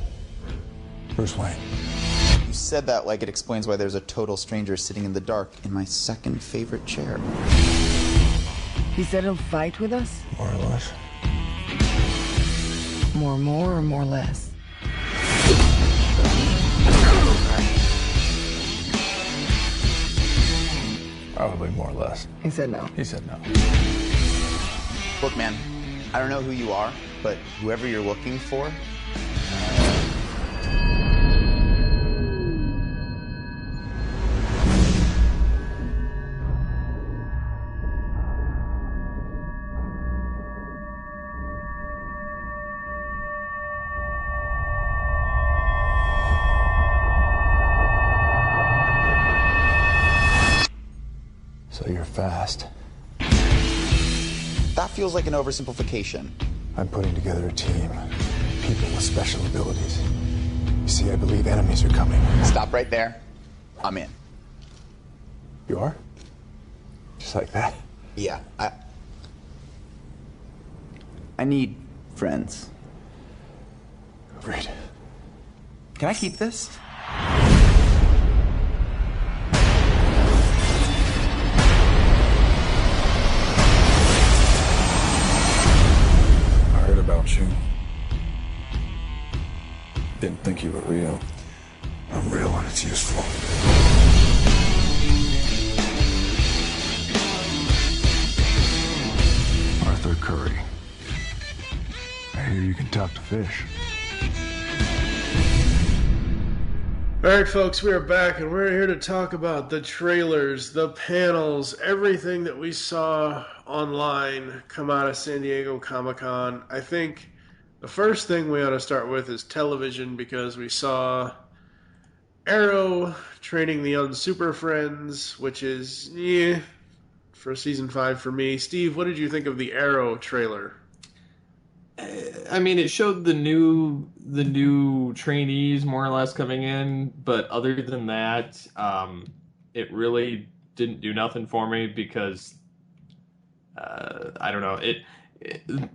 Bruce Wayne. You said that like it explains why there's a total stranger sitting in the dark in my second favorite chair. He said he'll fight with us? More or less. More or more less? Probably more or less. He said no. He said no. Look, man, I don't know who you are, but whoever you're looking for, So you're fast. that feels like an oversimplification. I'm putting together a team. People with special abilities. You see, I believe enemies are coming. Stop right there. I'm in. You are? Just like that? Yeah, I need friends. Agreed. Can I keep this? I heard about you. Didn't think you were real. I'm real when it's useful. curry. I hear you can talk to fish. All right, folks, we are back, and we're here to talk about the trailers, the panels, everything that we saw online come out of San Diego Comic-Con. I think the first thing we ought to start with is television, because we saw Arrow training the young Super Friends, which is, for season 5 for me. Steve, what did you think of the Arrow trailer? I mean, it showed the new trainees more or less coming in, but other than that, it really didn't do nothing for me because I don't know.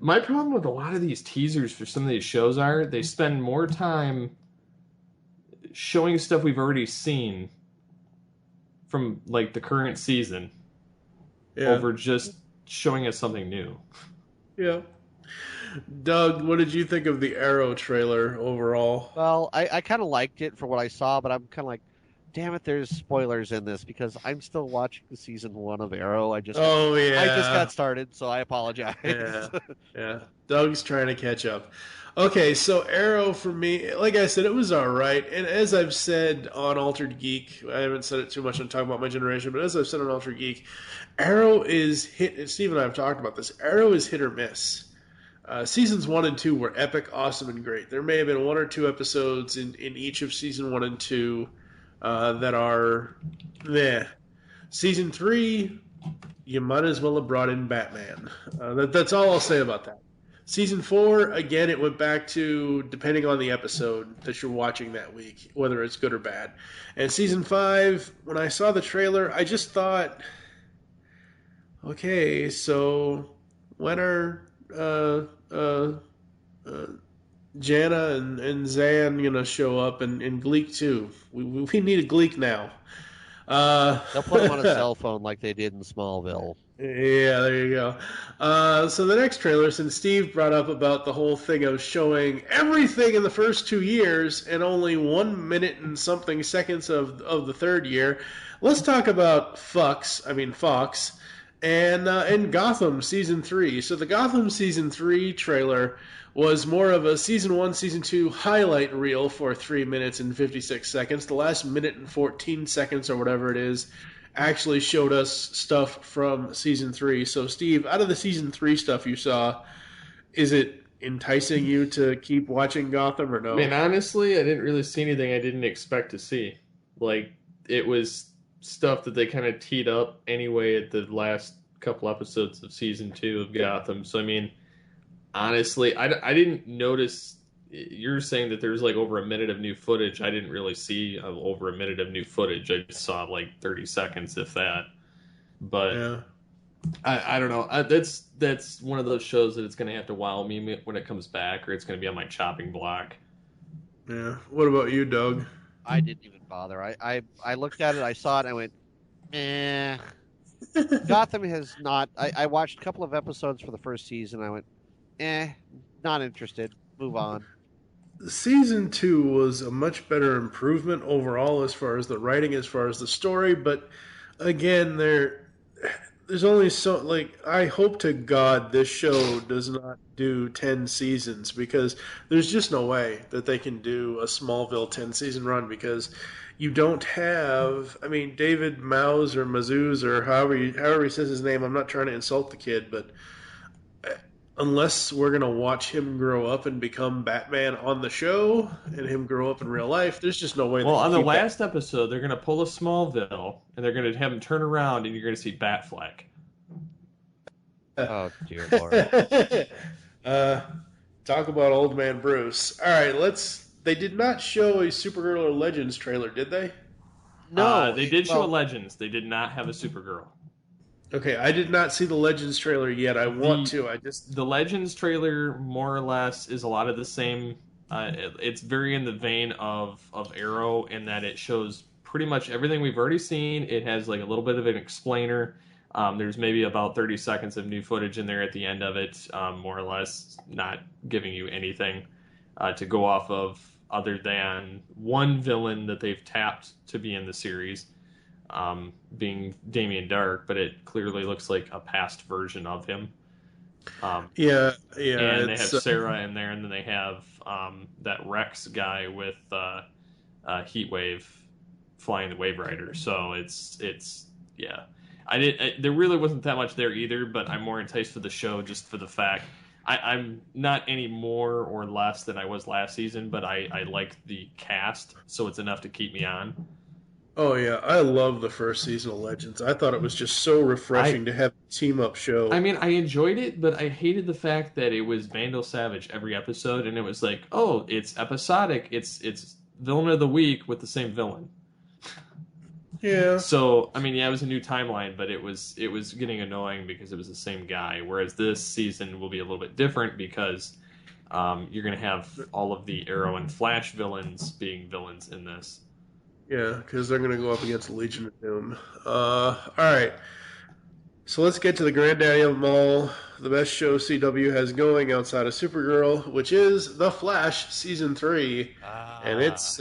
My problem with a lot of these teasers for some of these shows are they spend more time showing stuff we've already seen from like the current season over just showing us something new. Yeah. Doug, what did you think of the Arrow trailer overall? Well, I kind of liked it for what I saw, but I'm kind of like, damn it, there's spoilers in this because I'm still watching the season 1 of Arrow. I just got started, so I apologize. Yeah. Doug's trying to catch up. Okay, so Arrow for me, like I said, it was all right. And as I've said on Altered Geek, I haven't said it too much on Talking About My Generation, but as I've said on Altered Geek, Arrow is hit, and Steve and I have talked about this, Arrow is hit or miss. Seasons 1 and 2 were epic, awesome, and great. There may have been 1 or 2 episodes in each of season 1 and 2 that are meh. Season 3, you might as well have brought in Batman. That's all I'll say about that. Season 4, again, it went back to depending on the episode that you're watching that week, whether it's good or bad. And Season 5, when I saw the trailer, I just thought, okay, so when are Jana and Zan gonna show up and Gleek too? We need a Gleek now. They'll put them on a cell phone like they did in Smallville. Yeah, there you go. So the next trailer, since Steve brought up about the whole thing of showing everything in the first 2 years and only 1 minute and something seconds of the third year, let's talk about Fox and Gotham Season 3. So the Gotham Season 3 trailer was more of a Season 1, Season 2 highlight reel for 3 minutes and 56 seconds. The last minute and 14 seconds or whatever it is actually showed us stuff from Season 3. So, Steve, out of the Season 3 stuff you saw, is it enticing you to keep watching Gotham or no? I mean, honestly, I didn't really see anything I didn't expect to see. Like, it was stuff that they kind of teed up anyway at the last couple episodes of Season 2 of Gotham. So, I mean, honestly, I didn't notice. You're saying that there's like over a minute of new footage. I didn't really see over a minute of new footage. I just saw like 30 seconds, if that. But yeah. I don't know. That's one of those shows that it's going to have to wow me when it comes back, or it's going to be on my chopping block. Yeah. What about you, Doug? I didn't even bother. I looked at it, I saw it, and I went, eh. Gotham has not... I watched a couple of episodes for the first season, I went, not interested. Move on. Season 2 was a much better improvement overall as far as the writing, as far as the story, but again, there's only so, like, I hope to God this show does not do 10 seasons, because there's just no way that they can do a Smallville 10-season run, because you don't have, I mean, David Maus or Mazouz or however he says his name, I'm not trying to insult the kid, but unless we're going to watch him grow up and become Batman on the show and him grow up in real life, there's just no way. Well, on the last episode, they're going to pull a Smallville, and they're going to have him turn around, and you're going to see Batfleck. Oh, dear Lord. Talk about old man Bruce. All right, they did not show a Supergirl or Legends trailer, did they? No. They did show a Legends. They did not have a Supergirl. Okay, I did not see the Legends trailer yet. I want to. The Legends trailer, more or less, is a lot of the same. It's very in the vein of Arrow in that it shows pretty much everything we've already seen. It has like a little bit of an explainer. There's maybe about 30 seconds of new footage in there at the end of it, more or less, not giving you anything to go off of other than one villain that they've tapped to be in the series. Being Damien Dark, but it clearly looks like a past version of him. Yeah, And they have Sarah in there, and then they have that Rex guy with Heatwave flying the Wave Rider. So it's yeah. There really wasn't that much there either, but I'm more enticed for the show just for the fact I'm not any more or less than I was last season, but I like the cast, so it's enough to keep me on. Oh yeah, I love the first season of Legends. I thought it was just so refreshing to have a team-up show. I mean, I enjoyed it, but I hated the fact that it was Vandal Savage every episode, and it was like, oh, it's episodic. It's villain of the week with the same villain. Yeah. So, I mean, yeah, it was a new timeline, but it was getting annoying because it was the same guy. Whereas this season will be a little bit different because you're going to have all of the Arrow and Flash villains being villains in this. Yeah, because they're going to go up against the Legion of Doom. All right. So let's get to the granddaddy of them all. The best show CW has going outside of Supergirl, which is The Flash Season 3. And it's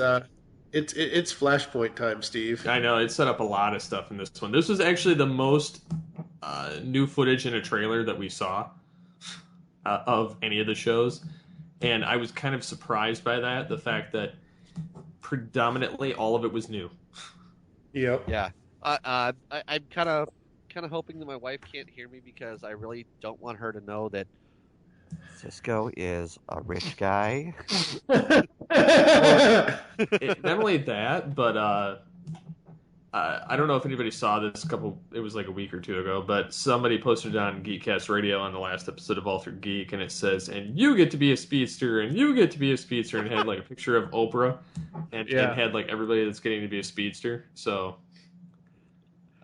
Flashpoint time, Steve. I know, it set up a lot of stuff in this one. This was actually the most new footage in a trailer that we saw of any of the shows. And I was kind of surprised by that, the fact that predominantly all of it was new. Yep. Yeah. I'm kind of hoping that my wife can't hear me because I really don't want her to know that Cisco is a rich guy. Not only that, but I don't know if anybody saw this it was like a week or two ago, but somebody posted it on Geekcast Radio on the last episode of Altered Geek, and it says, and you get to be a speedster, and you get to be a speedster, and it had like a picture of Oprah, and had like everybody that's getting to be a speedster, so...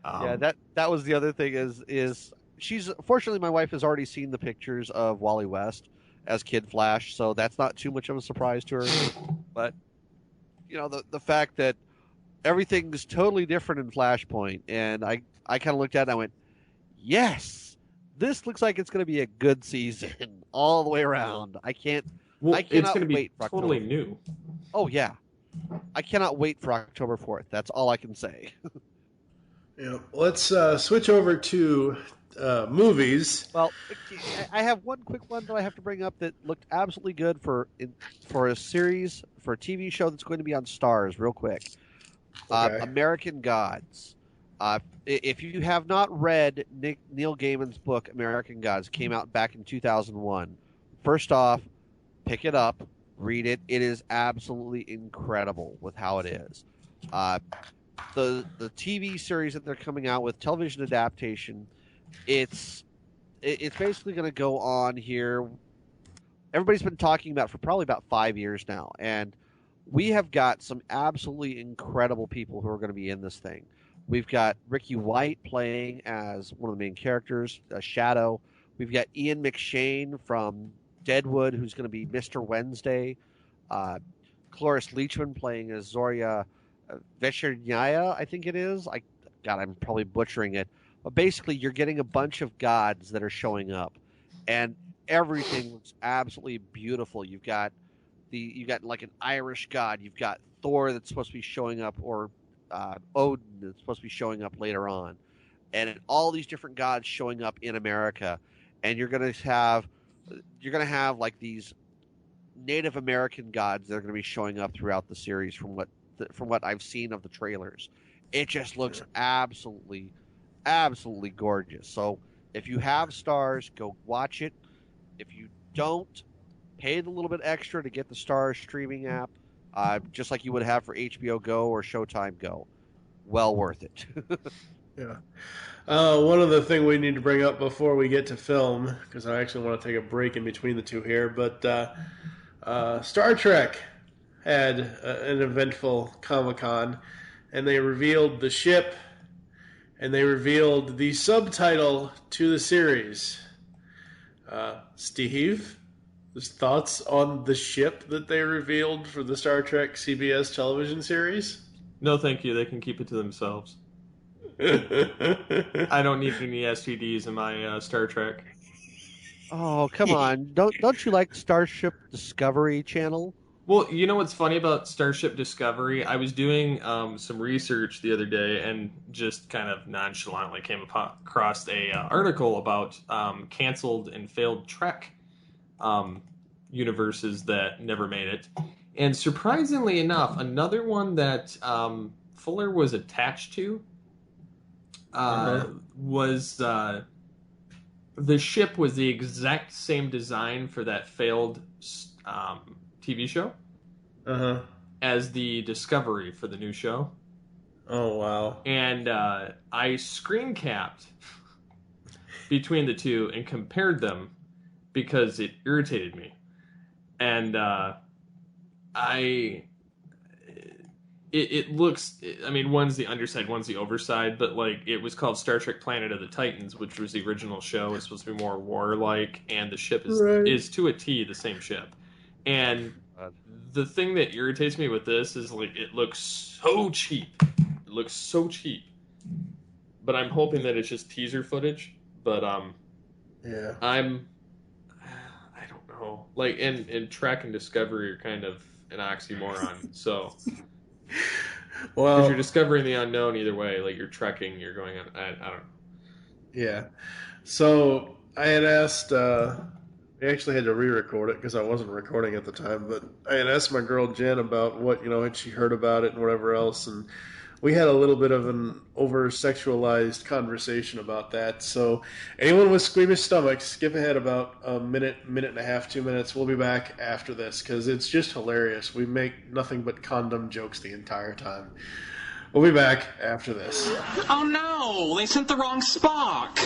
yeah, that was the other thing is she's fortunately my wife has already seen the pictures of Wally West as Kid Flash, so that's not too much of a surprise to her. But you know, the fact that everything's totally different in Flashpoint, and I kind of looked at it and I went, yes, this looks like it's going to be a good season all the way around. I cannot it's going to be wait for totally October. new. Oh yeah, I cannot wait for October 4th. That's all I can say. Yeah, let's switch over to movies. Well, I have one quick one that I have to bring up that looked absolutely good for a series, for a TV show that's going to be on Stars. Real quick, Okay. American Gods. If you have not read Neil Gaiman's book American Gods, came out back in 2001. First off, pick it up, read it. It is absolutely incredible with how it is. The TV series that they're coming out with, television adaptation, it's basically going to go on here. Everybody's been talking about it for probably about 5 years now, and we have got some absolutely incredible people who are going to be in this thing. We've got Ricky White playing as one of the main characters, Shadow. We've got Ian McShane from Deadwood, who's going to be Mr. Wednesday. Cloris Leachman playing as Zoria Veshernaya, I think it is. I'm probably butchering it. But basically, you're getting a bunch of gods that are showing up, and everything looks absolutely beautiful. You've got like an Irish god. You've got Thor that's supposed to be showing up, or Odin that's supposed to be showing up later on, and all these different gods showing up in America, and you're gonna have like these Native American gods that are going to be showing up throughout the series from what I've seen of the trailers. It just looks absolutely gorgeous. So if you have Stars, go watch it. If you don't, pay the little bit extra to get the Stars streaming app, just like you would have for HBO Go or Showtime Go. Well worth it. Yeah. One other thing we need to bring up before we get to film, because I actually want to take a break in between the two here, but Star Trek had an eventful Comic-Con, and they revealed the ship, and they revealed the subtitle to the series. Steve, thoughts on the ship that they revealed for the Star Trek CBS television series? No, thank you. They can keep it to themselves. I don't need any STDs in my Star Trek. Oh, come on. Don't you like Starship Discovery Channel? Well, you know what's funny about Starship Discovery? I was doing some research the other day and just kind of nonchalantly came across a article about canceled and failed Trek universes that never made it. And surprisingly enough, another one that Fuller was attached to was the ship was the exact same design for that failed TV show as the Discovery for the new show. Oh, wow. And I screen capped between the two and compared them because it irritated me. And it looks, I mean, one's the underside, one's the overside, but like it was called Star Trek Planet of the Titans, which was the original show. It's supposed to be more war-like, and the ship is to a T the same ship. And the thing that irritates me with this is like it looks so cheap. It looks so cheap. But I'm hoping that it's just teaser footage. But yeah, I don't know. Like and Trek and Discovery are kind of an oxymoron. So well, because you're discovering the unknown either way. Like you're trekking, you're going on. I don't know. Yeah. So I had asked. I actually had to re-record it because I wasn't recording at the time, but I had asked my girl Jen about what, had she heard about it and whatever else, and we had a little bit of an over-sexualized conversation about that. So anyone with squeamish stomachs, skip ahead about a minute and a half, 2 minutes. We'll be back after this because it's just hilarious. We make nothing but condom jokes the entire time. We'll be back after this. Oh no, they sent the wrong Spock.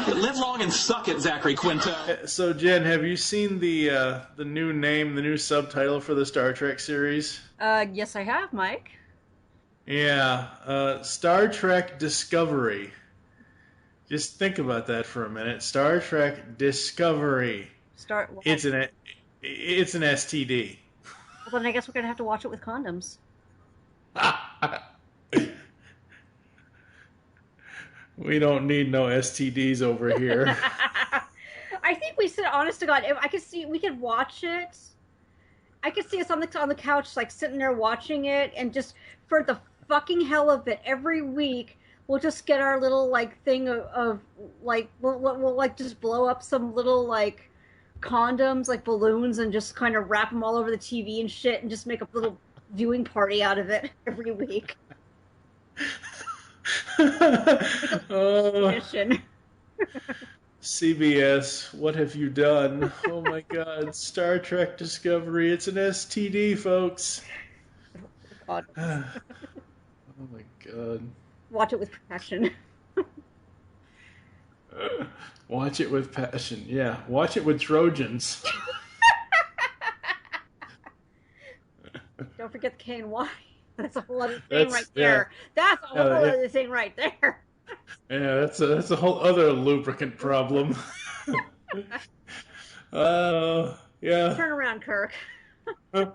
Live long and suck it, Zachary Quinto. So, Jen, have you seen the new name, the new subtitle for the Star Trek series? Yes, I have, Mike. Yeah, Star Trek Discovery. Just think about that for a minute. Star Trek Discovery. It's an STD. Well, then I guess we're gonna have to watch it with condoms. We don't need no STDs over here. I think we said, honest to God, if I could see, we could watch it. I could see us on the couch, like sitting there watching it, and just for the fucking hell of it, every week we'll just get our little like thing of like we'll like just blow up some little like condoms, like balloons, and just kind of wrap them all over the TV and shit, and just make a little viewing party out of it every week. CBS, what have you done? Oh my God, Star Trek Discovery, it's an STD, folks. God. Oh my God. Watch it with passion. Watch it with passion, yeah. Watch it with Trojans. Don't forget the K and Y. That's a whole other thing right there. That's a whole other thing right there. Yeah, that's a whole other lubricant problem. Yeah. Turn around, Kirk.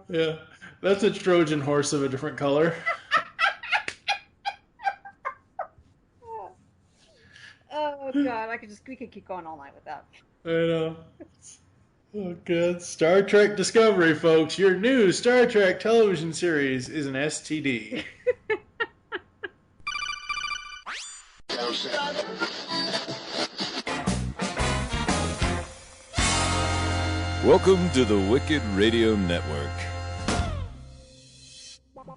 Yeah, that's a Trojan horse of a different color. Oh God, we could keep going all night with that. I know. Oh, good. Star Trek Discovery, folks. Your new Star Trek television series is an STD. Welcome to the Wicked Radio Network.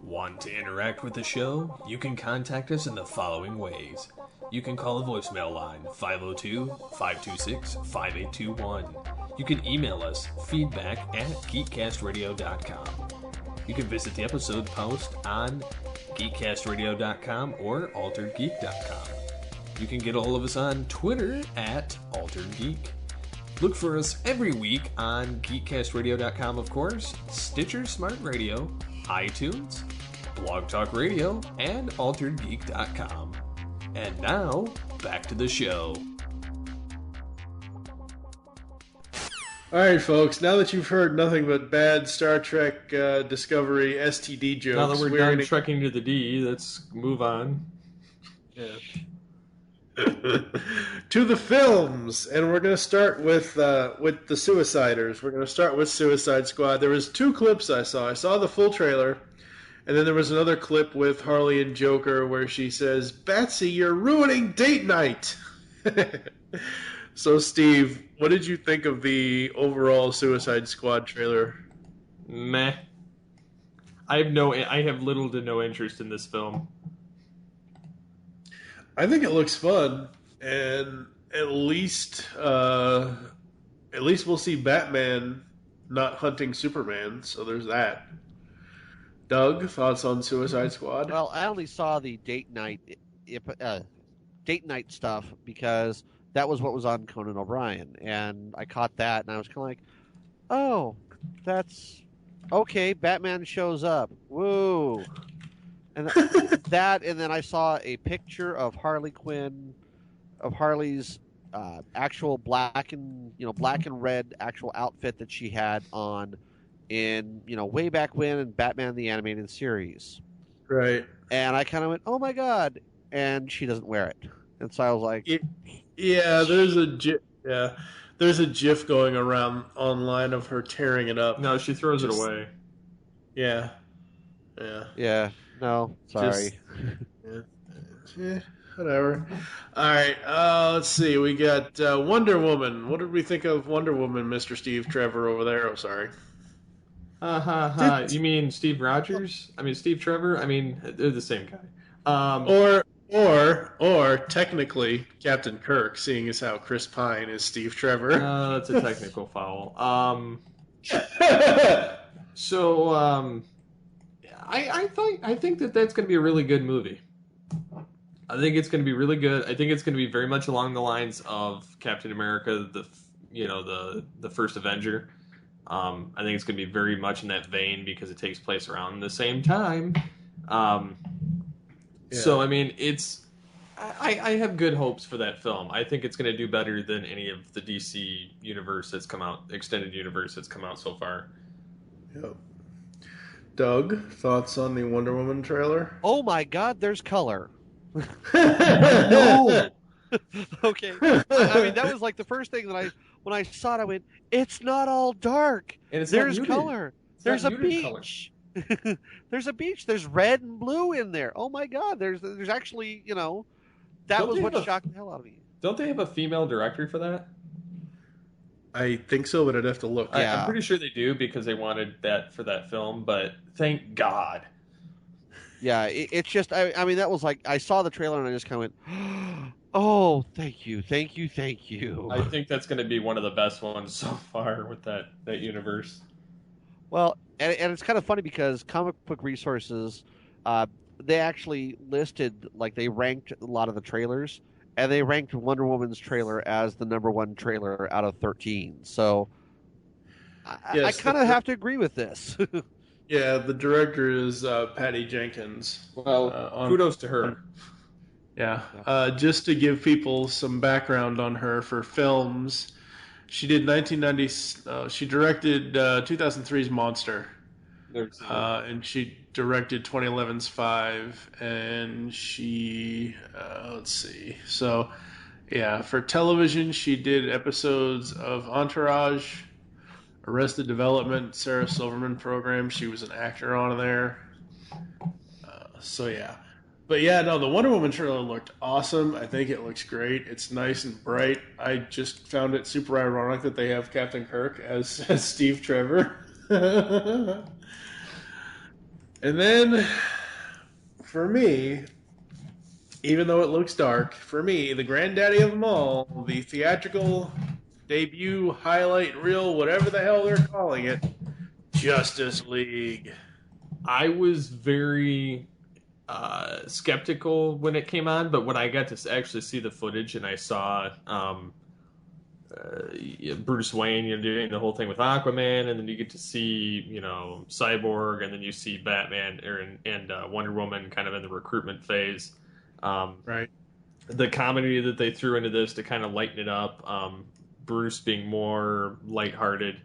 Want to interact with the show? You can contact us in the following ways. You can call the voicemail line 502-526-5821. You can email us feedback@geekcastradio.com. You can visit the episode post on geekcastradio.com or alteredgeek.com. You can get all of us on Twitter @alteredgeek. Look for us every week on geekcastradio.com, of course, Stitcher Smart Radio, iTunes, Blog Talk Radio, and alteredgeek.com. And now, back to the show. All right, folks, now that you've heard nothing but bad Star Trek Discovery STD jokes... Now that we're done trekking to the D, let's move on. Yeah. To the films, and we're going to start with the Suiciders. We're going to start with Suicide Squad. There was 2 clips I saw. I saw the full trailer, and then there was another clip with Harley and Joker where she says, "Batsy, you're ruining date night." So, Steve, what did you think of the overall Suicide Squad trailer? Meh. I have little to no interest in this film. I think it looks fun, and at least we'll see Batman not hunting Superman. So there's that. Doug, thoughts on Suicide Squad? Well, I only saw the date night stuff because that was what was on Conan O'Brien, and I caught that, and I was kind of like, "Oh, that's okay." Batman shows up, woo! And that, and then I saw a picture of Harley Quinn, of Harley's actual black and red actual outfit that she had on in way back when in Batman the Animated Series. Right. And I kind of went, "Oh my god!" And she doesn't wear it, and so I was like, "Yeah, there's a GIF going around online of her tearing it up." No, she throws it away. Yeah. No, sorry. Whatever. All right. Let's see. We got Wonder Woman. What did we think of Wonder Woman, Mr. Steve Trevor over there? Oh, sorry. You mean Steve Rogers? I mean Steve Trevor? I mean they're the same guy. Or technically Captain Kirk, seeing as how Chris Pine is Steve Trevor. That's a technical foul. I think that's going to be a really good movie. I think it's going to be really good. I think it's going to be very much along the lines of Captain America, the first Avenger. I think it's going to be very much in that vein because it takes place around the same time. So I mean, I have good hopes for that film. I think it's going to do better than any of the DC universe that's come out, extended universe that's come out so far. Yep. Doug, thoughts on the Wonder Woman trailer? Oh my god, there's color. No. Okay. I mean, that was like the first thing that when I saw it, I went, "It's not all dark. And there's color. There's a beach. There's a beach. There's red and blue in there. Oh my god, there's actually, that was what shocked the hell out of me." Don't they have a female director for that? I think so, but I'd have to look. I'm pretty sure they do because they wanted that for that film, but thank God. Yeah, it's just, I mean, that was like, I saw the trailer and I just kind of went, "Oh, thank you. I think that's going to be one of the best ones so far with that universe. Well, and it's kind of funny because Comic Book Resources, they actually listed, like, they ranked a lot of the trailers, and they ranked Wonder Woman's trailer as the #1 trailer out of 13. So I kind of have to agree with this. Yeah, the director is Patty Jenkins. Well, kudos to her. Yeah. Just to give people some background on her for films, she did 1990. She directed 2003's Monster, and she directed 2011's Five, and she let's see. So, yeah, for television, she did episodes of Entourage, Arrested Development, Sarah Silverman program. She was an actor on there. So yeah. But yeah, no, the Wonder Woman trailer looked awesome. I think it looks great. It's nice and bright. I just found it super ironic that they have Captain Kirk as Steve Trevor. And then, for me, even though it looks dark, for me, the granddaddy of them all, the theatrical debut, highlight reel, whatever the hell they're calling it, Justice League. I was very skeptical when it came on, but when I got to actually see the footage and I saw Bruce Wayne, doing the whole thing with Aquaman, and then you get to see, Cyborg, and then you see Batman and Wonder Woman kind of in the recruitment phase. Right. The comedy that they threw into this to kind of lighten it up, Bruce being more lighthearted,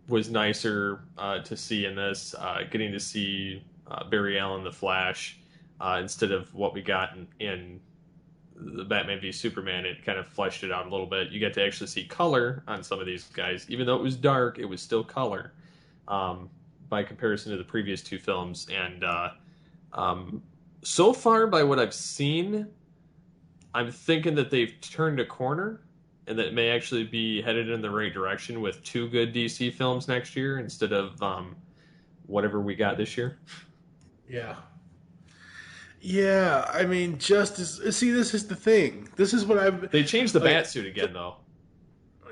was nicer to see in this. Getting to see Barry Allen, the Flash, instead of what we got in the Batman v Superman, it kind of fleshed it out a little bit. You get to actually see color on some of these guys, even though it was dark, it was still color by comparison to the previous two films. And so far, by what I've seen, I'm thinking that they've turned a corner and that it may actually be headed in the right direction with two good DC films next year instead of whatever we got this year. Yeah. Yeah, I mean, Justice... See, this is the thing. This is what I've... They changed the Batsuit again, though.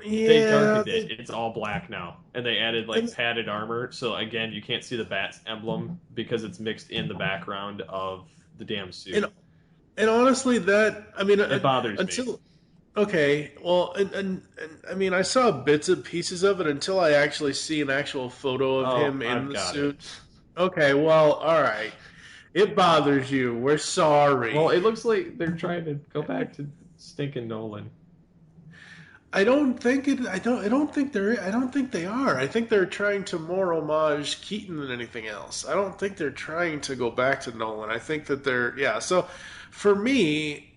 Yeah, they darkened it. It's all black now. And they added, padded armor. So, again, you can't see the Bat's emblem because it's mixed in the background of the damn suit. And honestly, that... I mean... It bothers me. Okay, well, and I mean, I saw bits and pieces of it until I actually see an actual photo of him in the suit. Okay, well, all right. It bothers you. We're sorry. Well, it looks like they're trying to go back to stinking Nolan. I don't think they are. I think they're trying to more homage Keaton than anything else. I don't think they're trying to go back to Nolan. I think that they're So, for me,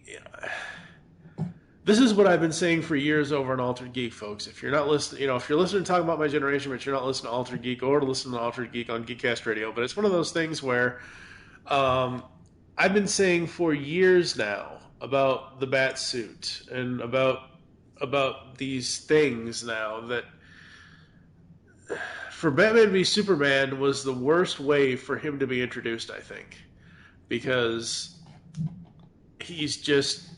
this is what I've been saying for years over on Altered Geek, folks. If you're not listening, if you're listening to Talking About My Generation, but you're not listening to Altered Geek or to listen to Altered Geek on Geekcast Radio, but it's one of those things where I've been saying for years now about the bat suit and about these things now that for Batman v Superman was the worst way for him to be introduced, I think, because he's just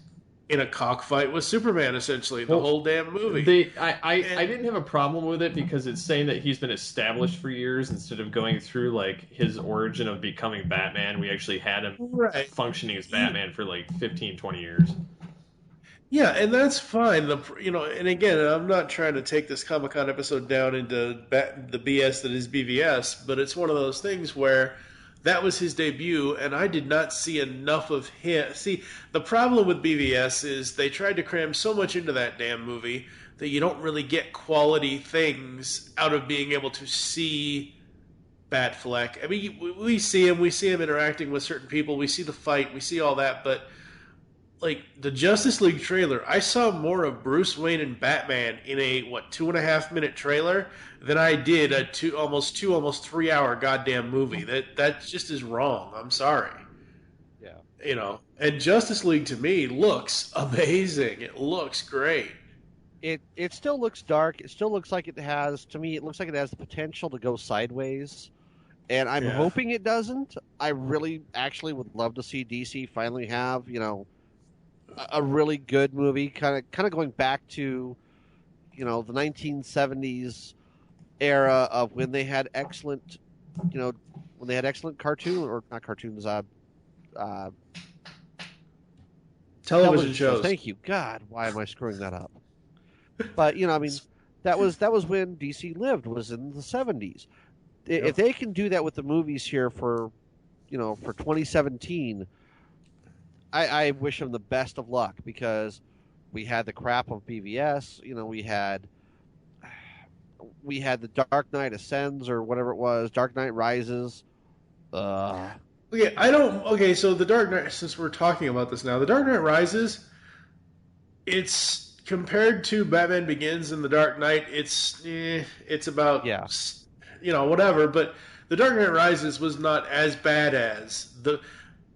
in a cockfight with Superman, essentially, the whole damn movie. I didn't have a problem with it because it's saying that he's been established for years instead of going through, like, his origin of becoming Batman. We actually had him functioning as Batman for, 15, 20 years. Yeah, and that's fine. And again, I'm not trying to take this Comic-Con episode down into the BS that is BVS, but it's one of those things where that was his debut, and I did not see enough of him. See, the problem with BVS is they tried to cram so much into that damn movie that you don't really get quality things out of being able to see Batfleck. I mean, we see him interacting with certain people, we see the fight, we see all that, but the Justice League trailer, I saw more of Bruce Wayne and Batman in a 2.5 minute trailer than I did a almost 3 hour goddamn movie. That just is wrong. I'm sorry. Yeah. And Justice League to me looks amazing. It looks great. It still looks dark. It still looks like it has the potential to go sideways. And I'm hoping it doesn't. I really actually would love to see DC finally have, a really good movie, kind of going back to, the 1970s era of when they had excellent, cartoon or not cartoons, television shows. Thank you. God, why am I screwing that up? But that was when DC lived, was in the 70s. Yep. If they can do that with the movies here for 2017. I wish him the best of luck because we had the crap of BVS. We had the Dark Knight Ascends or whatever it was, Dark Knight Rises. So the Dark Knight, since we're talking about this now, the Dark Knight Rises, it's compared to Batman Begins and the Dark Knight, it's about, whatever, but the Dark Knight Rises was not as bad as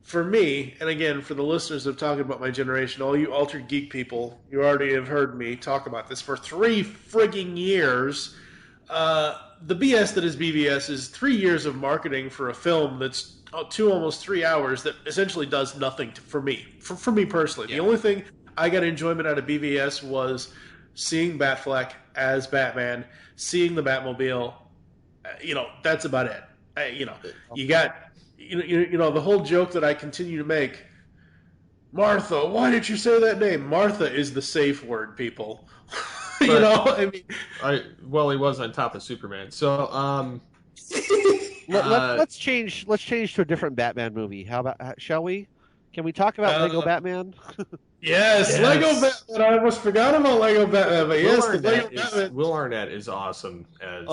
for me, and again, for the listeners of Talking About My Generation, all you Altered Geek people, you already have heard me talk about this for 3 frigging years. The BS that is BVS is 3 years of marketing for a film that's almost 3 hours that essentially does nothing for me. For me personally. Yeah. The only thing I got enjoyment out of BVS was seeing Batfleck as Batman, seeing the Batmobile. That's about it. You got... the whole joke that I continue to make, Martha, why did you say that name? Martha is the safe word, people. He was on top of Superman. So, let's change to a different Batman movie. How about, shall we? Can we talk about Lego Batman? Yes, Lego Batman. I almost forgot about Lego Batman, but Will Arnett is awesome as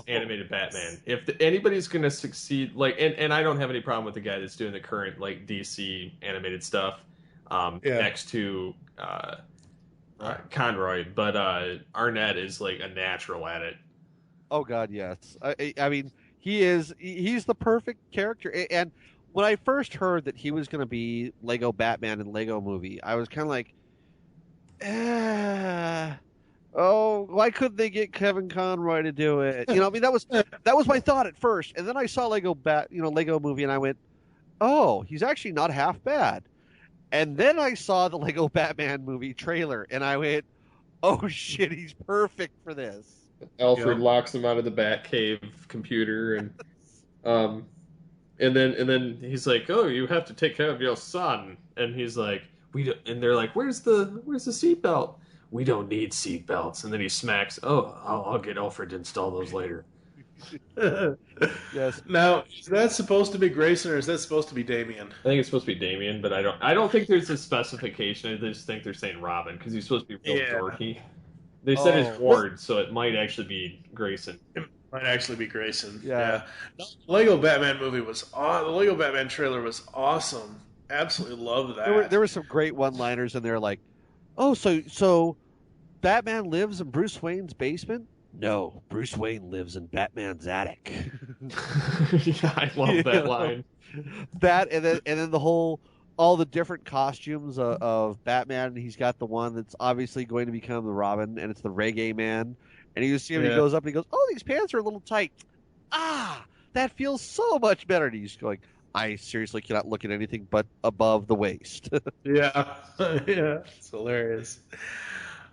animated Batman. If anybody's going to succeed, and I don't have any problem with the guy that's doing the current DC animated stuff. next to Conroy, but Arnett is like a natural at it. Oh God, yes. I mean, he's the perfect character. And when I first heard that he was going to be Lego Batman and Lego Movie, I was kind of like, oh, why couldn't they get Kevin Conroy to do it? I mean, that was my thought at first, and then I saw Lego Movie, and I went, oh, he's actually not half bad. And then I saw the Lego Batman movie trailer, and I went, oh shit, he's perfect for this. Alfred locks him out of the Batcave computer, and then he's like, "Oh, you have to take care of your son," and he's like, "We don't," and they're like, "Where's the seatbelt?" "We don't need seatbelts." And then he smacks, "Oh, I'll get Alfred to install those later." Yes. Now, is that supposed to be Grayson or is that supposed to be Damian? I think it's supposed to be Damian, but I don't think there's a specification. I just think they're saying Robin because he's supposed to be real dorky. They said it's Ward, so it might actually be Grayson. It might actually be Grayson. Yeah. The Lego Batman movie was the Lego Batman trailer was awesome. Absolutely loved that. There were some great one-liners in there, like, "Oh, so Batman lives in Bruce Wayne's basement?" "No, Bruce Wayne lives in Batman's attic." Yeah, I love that line. That and then all the different costumes of Batman. He's got the one that's obviously going to become the Robin, and it's the Reggae Man. And you see him, he goes up and he goes, "Oh, these pants are a little tight. Ah, that feels so much better." And he's going, "I seriously cannot look at anything but above the waist." Yeah, it's hilarious.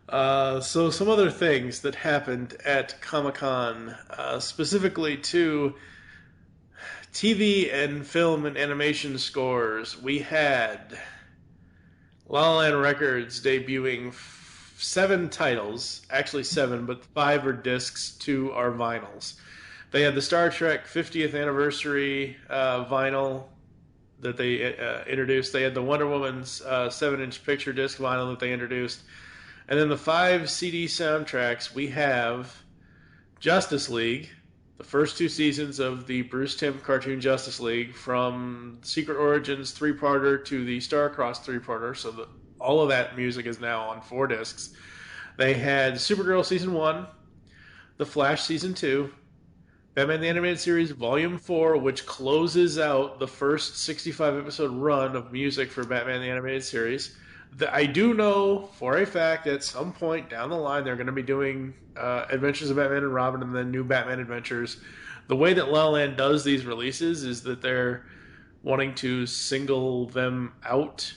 So some other things that happened at Comic-Con, specifically to TV and film and animation scores, we had La La Land Records debuting 7 titles, actually 7, but 5 are discs, 2 are vinyls. They had the Star Trek 50th anniversary vinyl that they introduced. They had the Wonder Woman's 7-inch picture disc vinyl that they introduced. And then the 5 CD soundtracks, we have Justice League, the first 2 seasons of the Bruce Timm cartoon Justice League, from Secret Origins 3-parter to the Starcross 3-parter, so all of that music is now on 4 discs. They had Supergirl Season 1, The Flash Season 2, Batman the Animated Series Volume 4, which closes out the first 65-episode run of music for Batman the Animated Series. I do know for a fact at some point down the line they're going to be doing Adventures of Batman and Robin and then New Batman Adventures. The way that La La Land does these releases is that they're wanting to single them out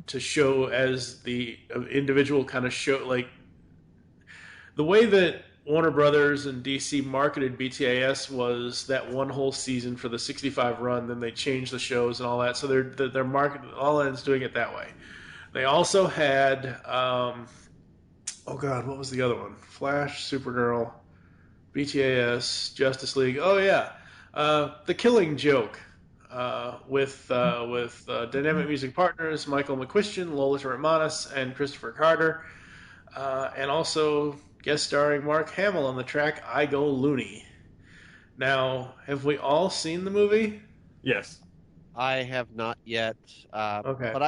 to show as the individual kind of show. Like, the way that Warner Brothers and DC marketed BTAS was that one whole season for the 65 run, then they changed the shows and all that. So they're marketing, La La Land's doing it that way. They also had, oh God, what was the other one? Flash, Supergirl, BTAS, Justice League. Oh yeah, The Killing Joke with Dynamic Music Partners Michael McQuistion, Lola Hermanas, and Christopher Carter, and also guest starring Mark Hamill on the track "I Go Loony." Now, have we all seen the movie? Yes. I have not yet. Okay, but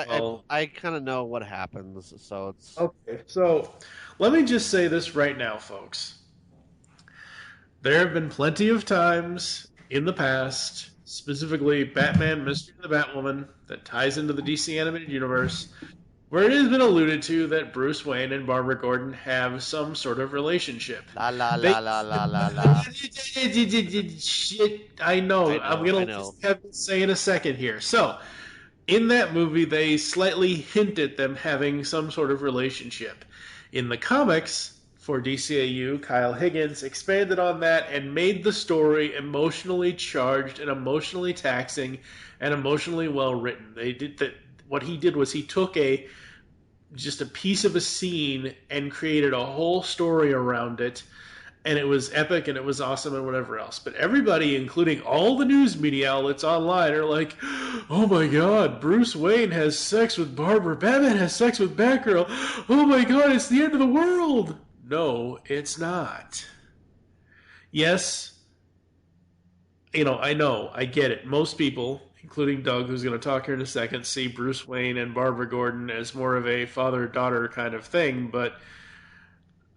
I kind of know what happens, so it's okay. So let me just say this right now, folks. There have been plenty of times in the past, specifically Batman, Mystery of the Batwoman, that ties into the DC Animated Universe, where it has been alluded to that Bruce Wayne and Barbara Gordon have some sort of relationship. La la la la la la la. Shit, I know. I'm going to have to say in a second here. So, in that movie, they slightly hint at them having some sort of relationship. In the comics, for DCAU, Kyle Higgins expanded on that and made the story emotionally charged and emotionally taxing and emotionally well written. They did that. What he did was he took just a piece of a scene and created a whole story around it, and it was epic and it was awesome and whatever else. But everybody, including all the news media outlets online, are like, "Oh my God, Bruce Wayne has sex with Barbara. Batman has sex with Batgirl. Oh my God, it's the end of the world." No, it's not. Yes, I know, I get it. Most people, including Doug, who's going to talk here in a second, see Bruce Wayne and Barbara Gordon as more of a father-daughter kind of thing, but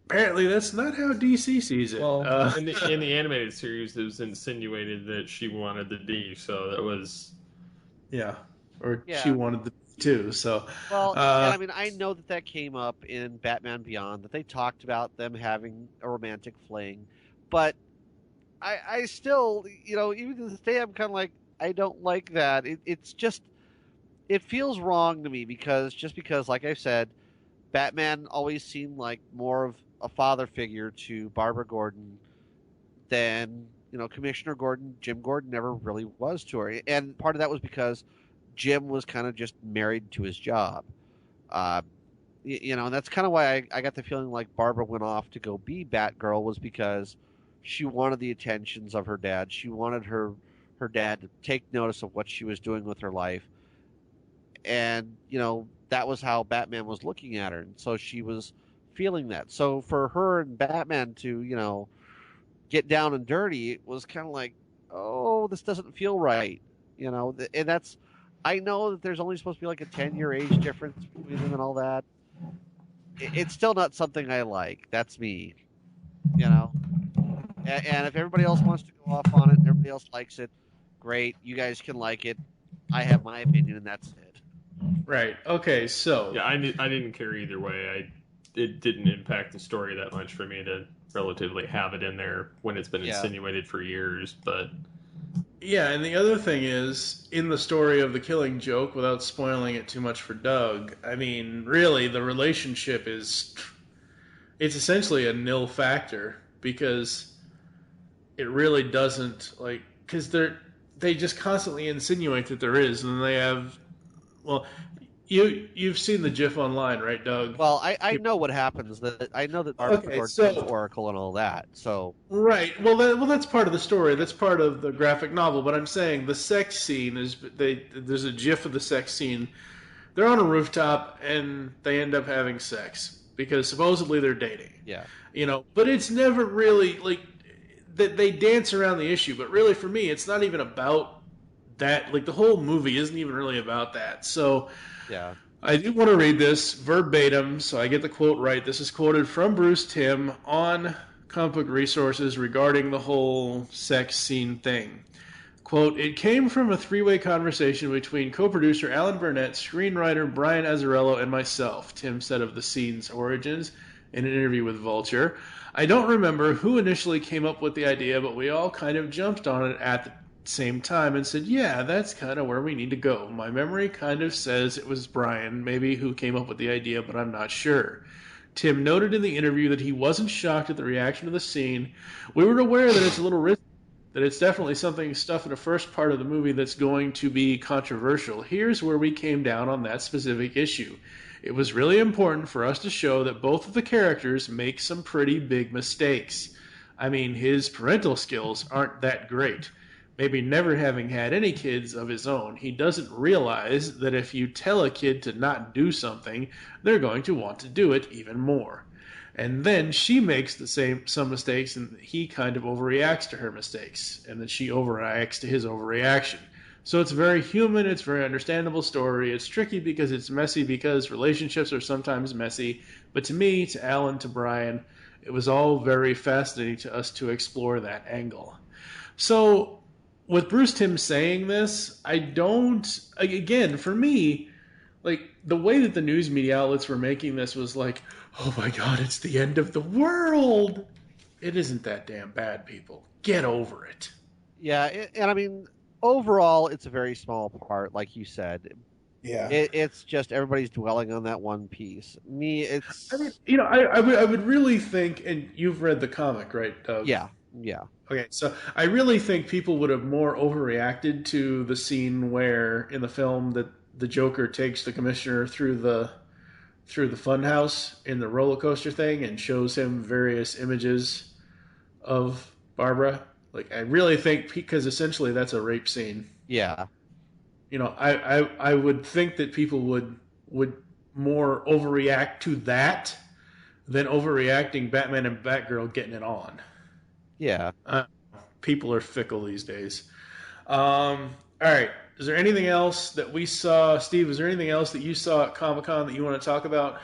apparently that's not how DC sees it. Well, in the animated series, it was insinuated that she wanted the D, so that was... Yeah, or she wanted the D too, so... Well, and I mean, I know that came up in Batman Beyond, that they talked about them having a romantic fling, but I still, even to this day, I'm kind of like, I don't like that. It's just, it feels wrong to me because, like I said, Batman always seemed like more of a father figure to Barbara Gordon than, Commissioner Gordon, Jim Gordon never really was to her. And part of that was because Jim was kind of just married to his job. And that's kind of why I got the feeling like Barbara went off to go be Batgirl, was because she wanted the attentions of her dad. She wanted her dad to take notice of what she was doing with her life. And, that was how Batman was looking at her. And so she was feeling that. So for her and Batman to, get down and dirty, it was kind of like, oh, this doesn't feel right. And that's, I know that there's only supposed to be like a 10-year age difference between them and all that. It's still not something I like. That's me. And if everybody else wants to go off on it, everybody else likes it, great. You guys can like it. I have my opinion, and that's it. Right. Okay, so... Yeah, I didn't care either way. It didn't impact the story that much for me to relatively have it in there when it's been insinuated for years, but... Yeah, and the other thing is, in the story of the Killing Joke, without spoiling it too much for Doug, I mean, really, the relationship is... It's essentially a nil factor, because it really doesn't, like... Because they just constantly insinuate that there is, and they have... Well, you've seen the GIF online, right, Doug? Well, I know what happens. I know that Barbara Gordon is Oracle and all that. So right. Well, that's part of the story. That's part of the graphic novel. But I'm saying the sex scene is there's a GIF of the sex scene. They're on a rooftop and they end up having sex because supposedly they're dating. Yeah. But it's never really like that. They dance around the issue, but really for me, it's not even about that. Like the whole movie isn't even really about that. So. Yeah. I do want to read this verbatim, so I get the quote right. This is quoted from Bruce Timm on Comic Book Resources regarding the whole sex scene thing. Quote, "It came from a three-way conversation between co-producer Alan Burnett, screenwriter Brian Azzarello, and myself," Tim said of the scene's origins in an interview with Vulture. "I don't remember who initially came up with the idea, but we all kind of jumped on it at the same time and said, yeah, that's kind of where we need to go. My memory kind of says it was Brian, maybe, who came up with the idea, but I'm not sure." Tim noted in the interview that he wasn't shocked at the reaction to the scene. "We were aware that it's a little risky, that it's definitely stuff in the first part of the movie that's going to be controversial. Here's where we came down on that specific issue. It was really important for us to show that both of the characters make some pretty big mistakes. I mean, his parental skills aren't that great. Maybe never having had any kids of his own, he doesn't realize that if you tell a kid to not do something, they're going to want to do it even more. And then she makes some mistakes, and he kind of overreacts to her mistakes, and then she overreacts to his overreaction. So it's a very human, it's a very understandable story. It's tricky because it's messy, because relationships are sometimes messy. But to me, to Alan, to Brian, it was all very fascinating to us to explore that angle." So with Bruce Timm saying this, I don't, again, for me, like, the way that the news media outlets were making this was like, oh my God, it's the end of the world. It isn't that damn bad, people. Get over it. Yeah, and I mean, overall, it's a very small part, like you said. Yeah. It's just everybody's dwelling on that one piece. Me, it's... I mean, I would really think, and you've read the comic, right, Doug? Yeah. Okay, so I really think people would have more overreacted to the scene where, in the film, that the Joker takes the Commissioner through the funhouse in the roller coaster thing and shows him various images of Barbara. Like, I really think, because essentially that's a rape scene. Yeah. I would think that people would more overreact to that than overreacting Batman and Batgirl getting it on. Yeah. People are fickle these days. All right. Is there anything else that we saw, Steve? Is there anything else that you saw at Comic-Con that you want to talk about?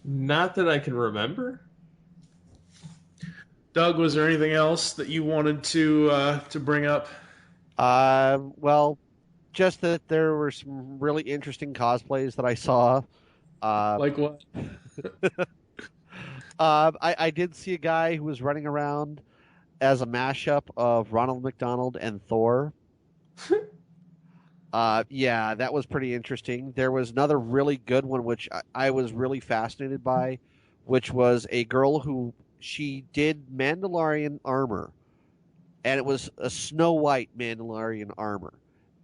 Not that I can remember. Doug, was there anything else that you wanted to bring up? Well, just that there were some really interesting cosplays that I saw. Like what? I did see a guy who was running around as a mashup of Ronald McDonald and Thor. Yeah, that was pretty interesting. There was another really good one, which I was really fascinated by, which was a girl who she did Mandalorian armor, and it was a Snow White Mandalorian armor.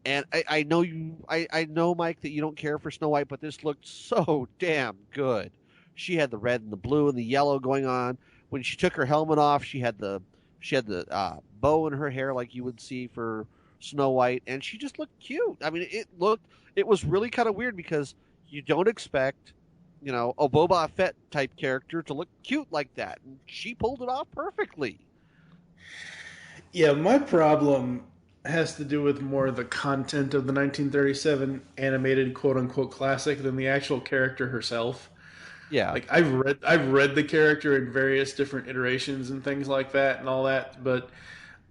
And I know, Mike, that you don't care for Snow White, but this looked so damn good. She had the red and the blue and the yellow going on. When she took her helmet off, she had the bow in her hair like you would see for Snow White, and she just looked cute. I mean, it was really kind of weird because you don't expect, a Boba Fett type character to look cute like that, and she pulled it off perfectly. Yeah, my problem has to do with more the content of the 1937 animated quote-unquote classic than the actual character herself. Yeah. Like I've read the character in various different iterations and things like that and all that, but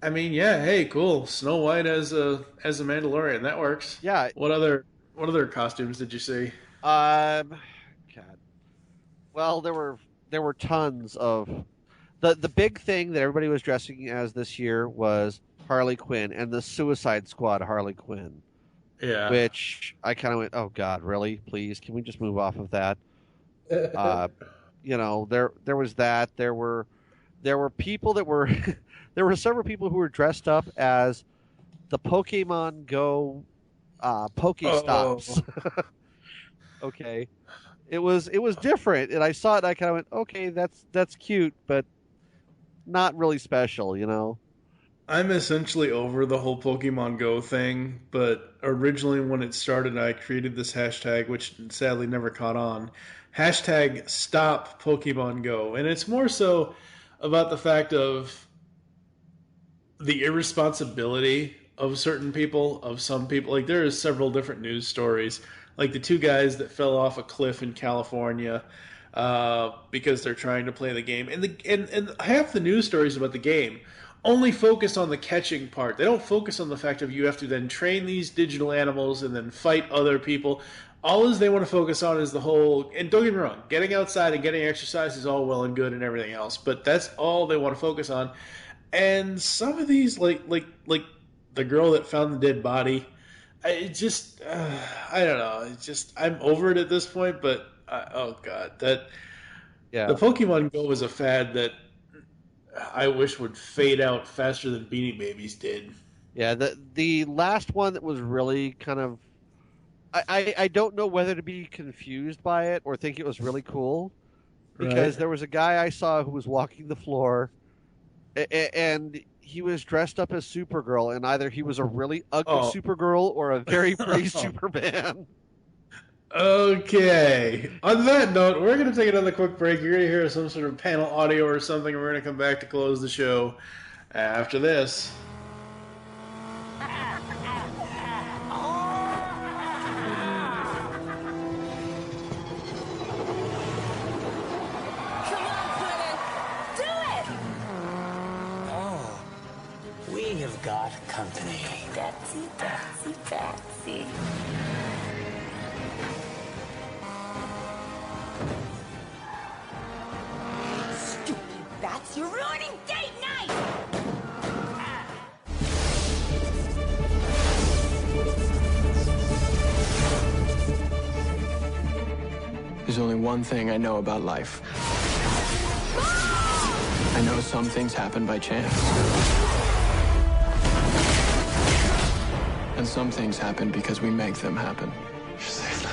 I mean, yeah, hey, cool. Snow White as a Mandalorian, that works. Yeah. What other costumes did you see? God. Well, there were tons of the big thing that everybody was dressing as this year was Harley Quinn and the Suicide Squad Harley Quinn. Yeah. Which I kind of went, oh God, really? Please, can we just move off of that? There was that. There were people that were there were several people who were dressed up as the Pokemon Go Pokestops. Oh. Okay. It was different, and I saw it and I kind of went, okay, that's cute, but not really special, I'm essentially over the whole Pokemon Go thing, but originally when it started, I created this hashtag, which sadly never caught on. Hashtag Stop Pokemon Go. And it's more so about the fact of the irresponsibility of certain people, of some people. Like, there is several different news stories. Like the two guys that fell off a cliff in California because they're trying to play the game. And half the news stories about the game only focus on the catching part. They don't focus on the fact of you have to then train these digital animals and then fight other people. All they want to focus on is the whole, and don't get me wrong, getting outside and getting exercise is all well and good and everything else, but that's all they want to focus on. And some of these, like the girl that found the dead body, I don't know. It's just, I'm over it at this point, but oh God, the Pokemon Go was a fad that I wish would fade out faster than Beanie Babies did. Yeah, the last one that was really kind of, I don't know whether to be confused by it or think it was really cool, because there was a guy I saw who was walking the floor, and he was dressed up as Supergirl, and either he was a really ugly Supergirl or a very pretty Superman. Okay. On that note, we're going to take another quick break. You're going to hear some sort of panel audio or something, and we're going to come back to close the show after this. We've got company. Betsy. Stupid bats, you're ruining date night! There's only one thing I know about life. I know some things happen by chance. And some things happen because we make them happen. You're safe now.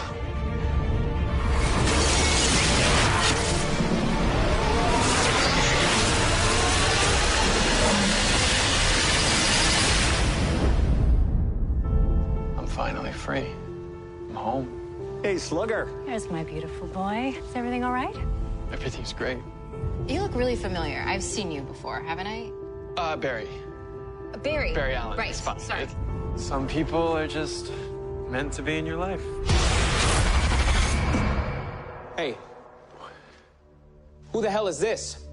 I'm finally free. I'm home. Hey, Slugger. There's my beautiful boy. Is everything all right? Everything's great. You look really familiar. I've seen you before, haven't I? Barry. Barry. Barry Allen. Right. It's fine. Sorry. Some people are just meant to be in your life. Hey. Who the hell is this?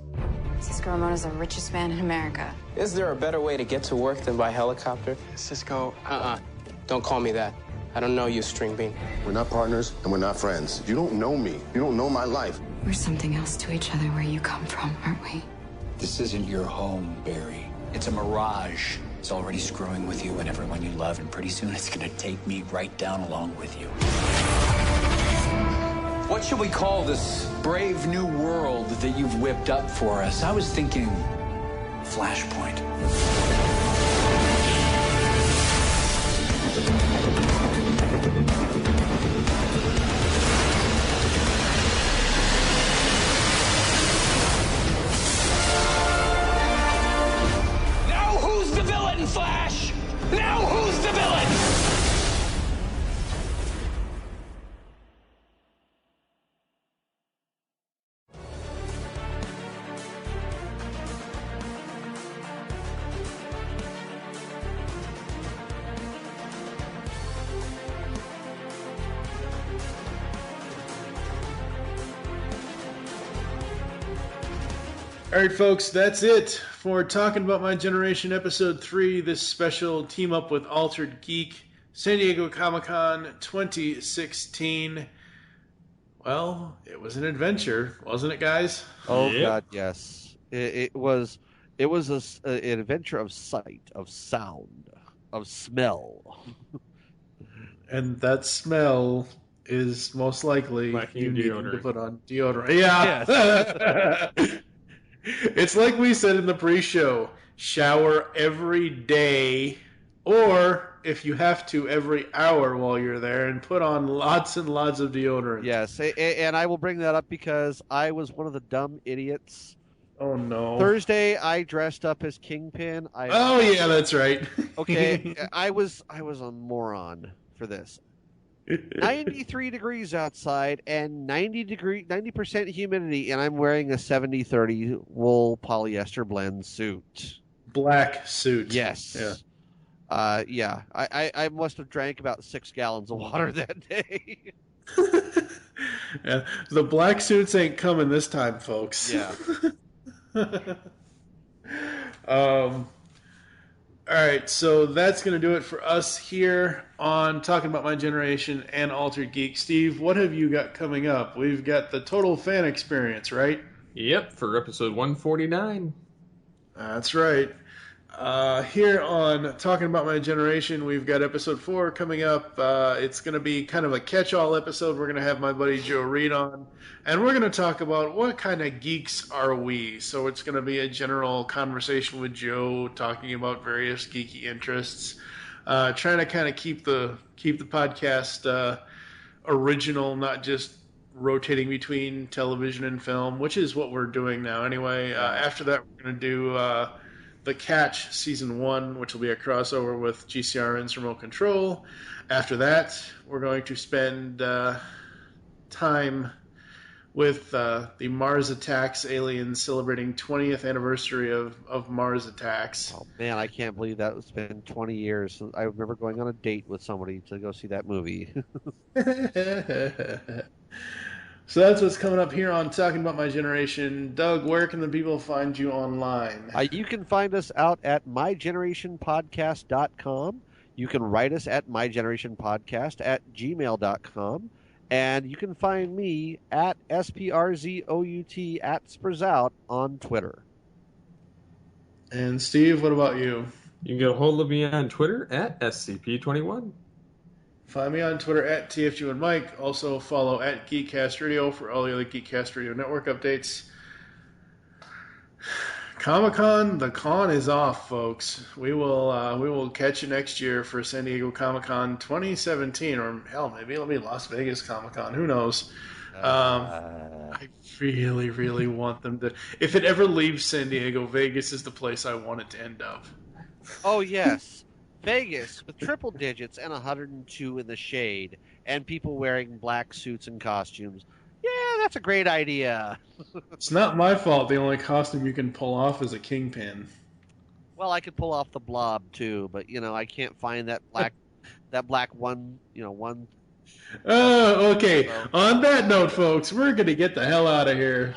Cisco Ramona's the richest man in America. Is there a better way to get to work than by helicopter? Cisco. Don't call me that. I don't know you, String Bean. We're not partners and we're not friends. You don't know me. You don't know my life. We're something else to each other where you come from, aren't we? This isn't your home, Barry. It's a mirage. It's already screwing with you and everyone you love, and pretty soon it's gonna take me right down along with you. What should we call this brave new world that you've whipped up for us? I was thinking Flashpoint. Now who's the villain, Flash? Now who's the villain? All right, folks, that's it for Talking About My Generation Episode 3, this special team-up with Altered Geek, San Diego Comic-Con 2016. Well, it was an adventure, wasn't it, guys? Oh, yep. God, yes. It was an adventure of sight, of sound, of smell. And that smell is most likely you need to put on deodorant. Yeah. Yes. It's like we said in the pre-show, shower every day, or if you have to, every hour while you're there, and put on lots and lots of deodorant. Yes, and I will bring that up because I was one of the dumb idiots. Oh, no. Thursday, I dressed up as Kingpin. Oh, yeah, that's right. Okay, I was a moron for this. 93 degrees outside and 90% humidity, and I'm wearing a 70-30 wool polyester blend suit. Black suit. Yes. Yeah. Yeah. I must have drank about 6 gallons of water that day. Yeah. The black suits ain't coming this time, folks. Yeah. All right, so that's going to do it for us here on Talking About My Generation and Altered Geek. Steve, what have you got coming up? We've got the Total Fan Experience, right? Yep, for episode 149. That's right. Here on Talking About My Generation, we've got episode 4 coming up. It's going to be kind of a catch-all episode. We're going to have my buddy Joe Reed on, and we're going to talk about what kind of geeks are we. So it's going to be a general conversation with Joe, talking about various geeky interests, trying to kind of keep the podcast original, not just rotating between television and film, which is what we're doing now anyway. After that, we're going to do The Catch Season 1, which will be a crossover with GCRN's Remote Control. After that, we're going to spend time with the Mars Attacks aliens celebrating 20th anniversary of Mars Attacks. Oh, man, I can't believe that it's been 20 years. I remember going on a date with somebody to go see that movie. So that's what's coming up here on Talking About My Generation. Doug, where can the people find you online? You can find us out at mygenerationpodcast.com. You can write us at mygenerationpodcast@gmail.com. And you can find me at SPRZOUT at Spurzout on Twitter. And Steve, what about you? You can get a hold of me on Twitter at SCP21. Find me on Twitter at TFG1Mike. Also follow at Geekcast Radio for all the other Geekcast Radio Network updates. Comic-Con, the con is off, folks. We will catch you next year for San Diego Comic-Con 2017, or hell, maybe it'll be Las Vegas Comic-Con. Who knows? I really, really want them to. If it ever leaves San Diego, Vegas is the place I want it to end up. Oh yes. Vegas with triple digits and 102 in the shade, and people wearing black suits and costumes. Yeah, that's a great idea. It's not my fault the only costume you can pull off is a kingpin. Well, I could pull off the Blob too, but I can't find that black one. One. Oh, okay. On that note, folks, we're gonna get the hell out of here.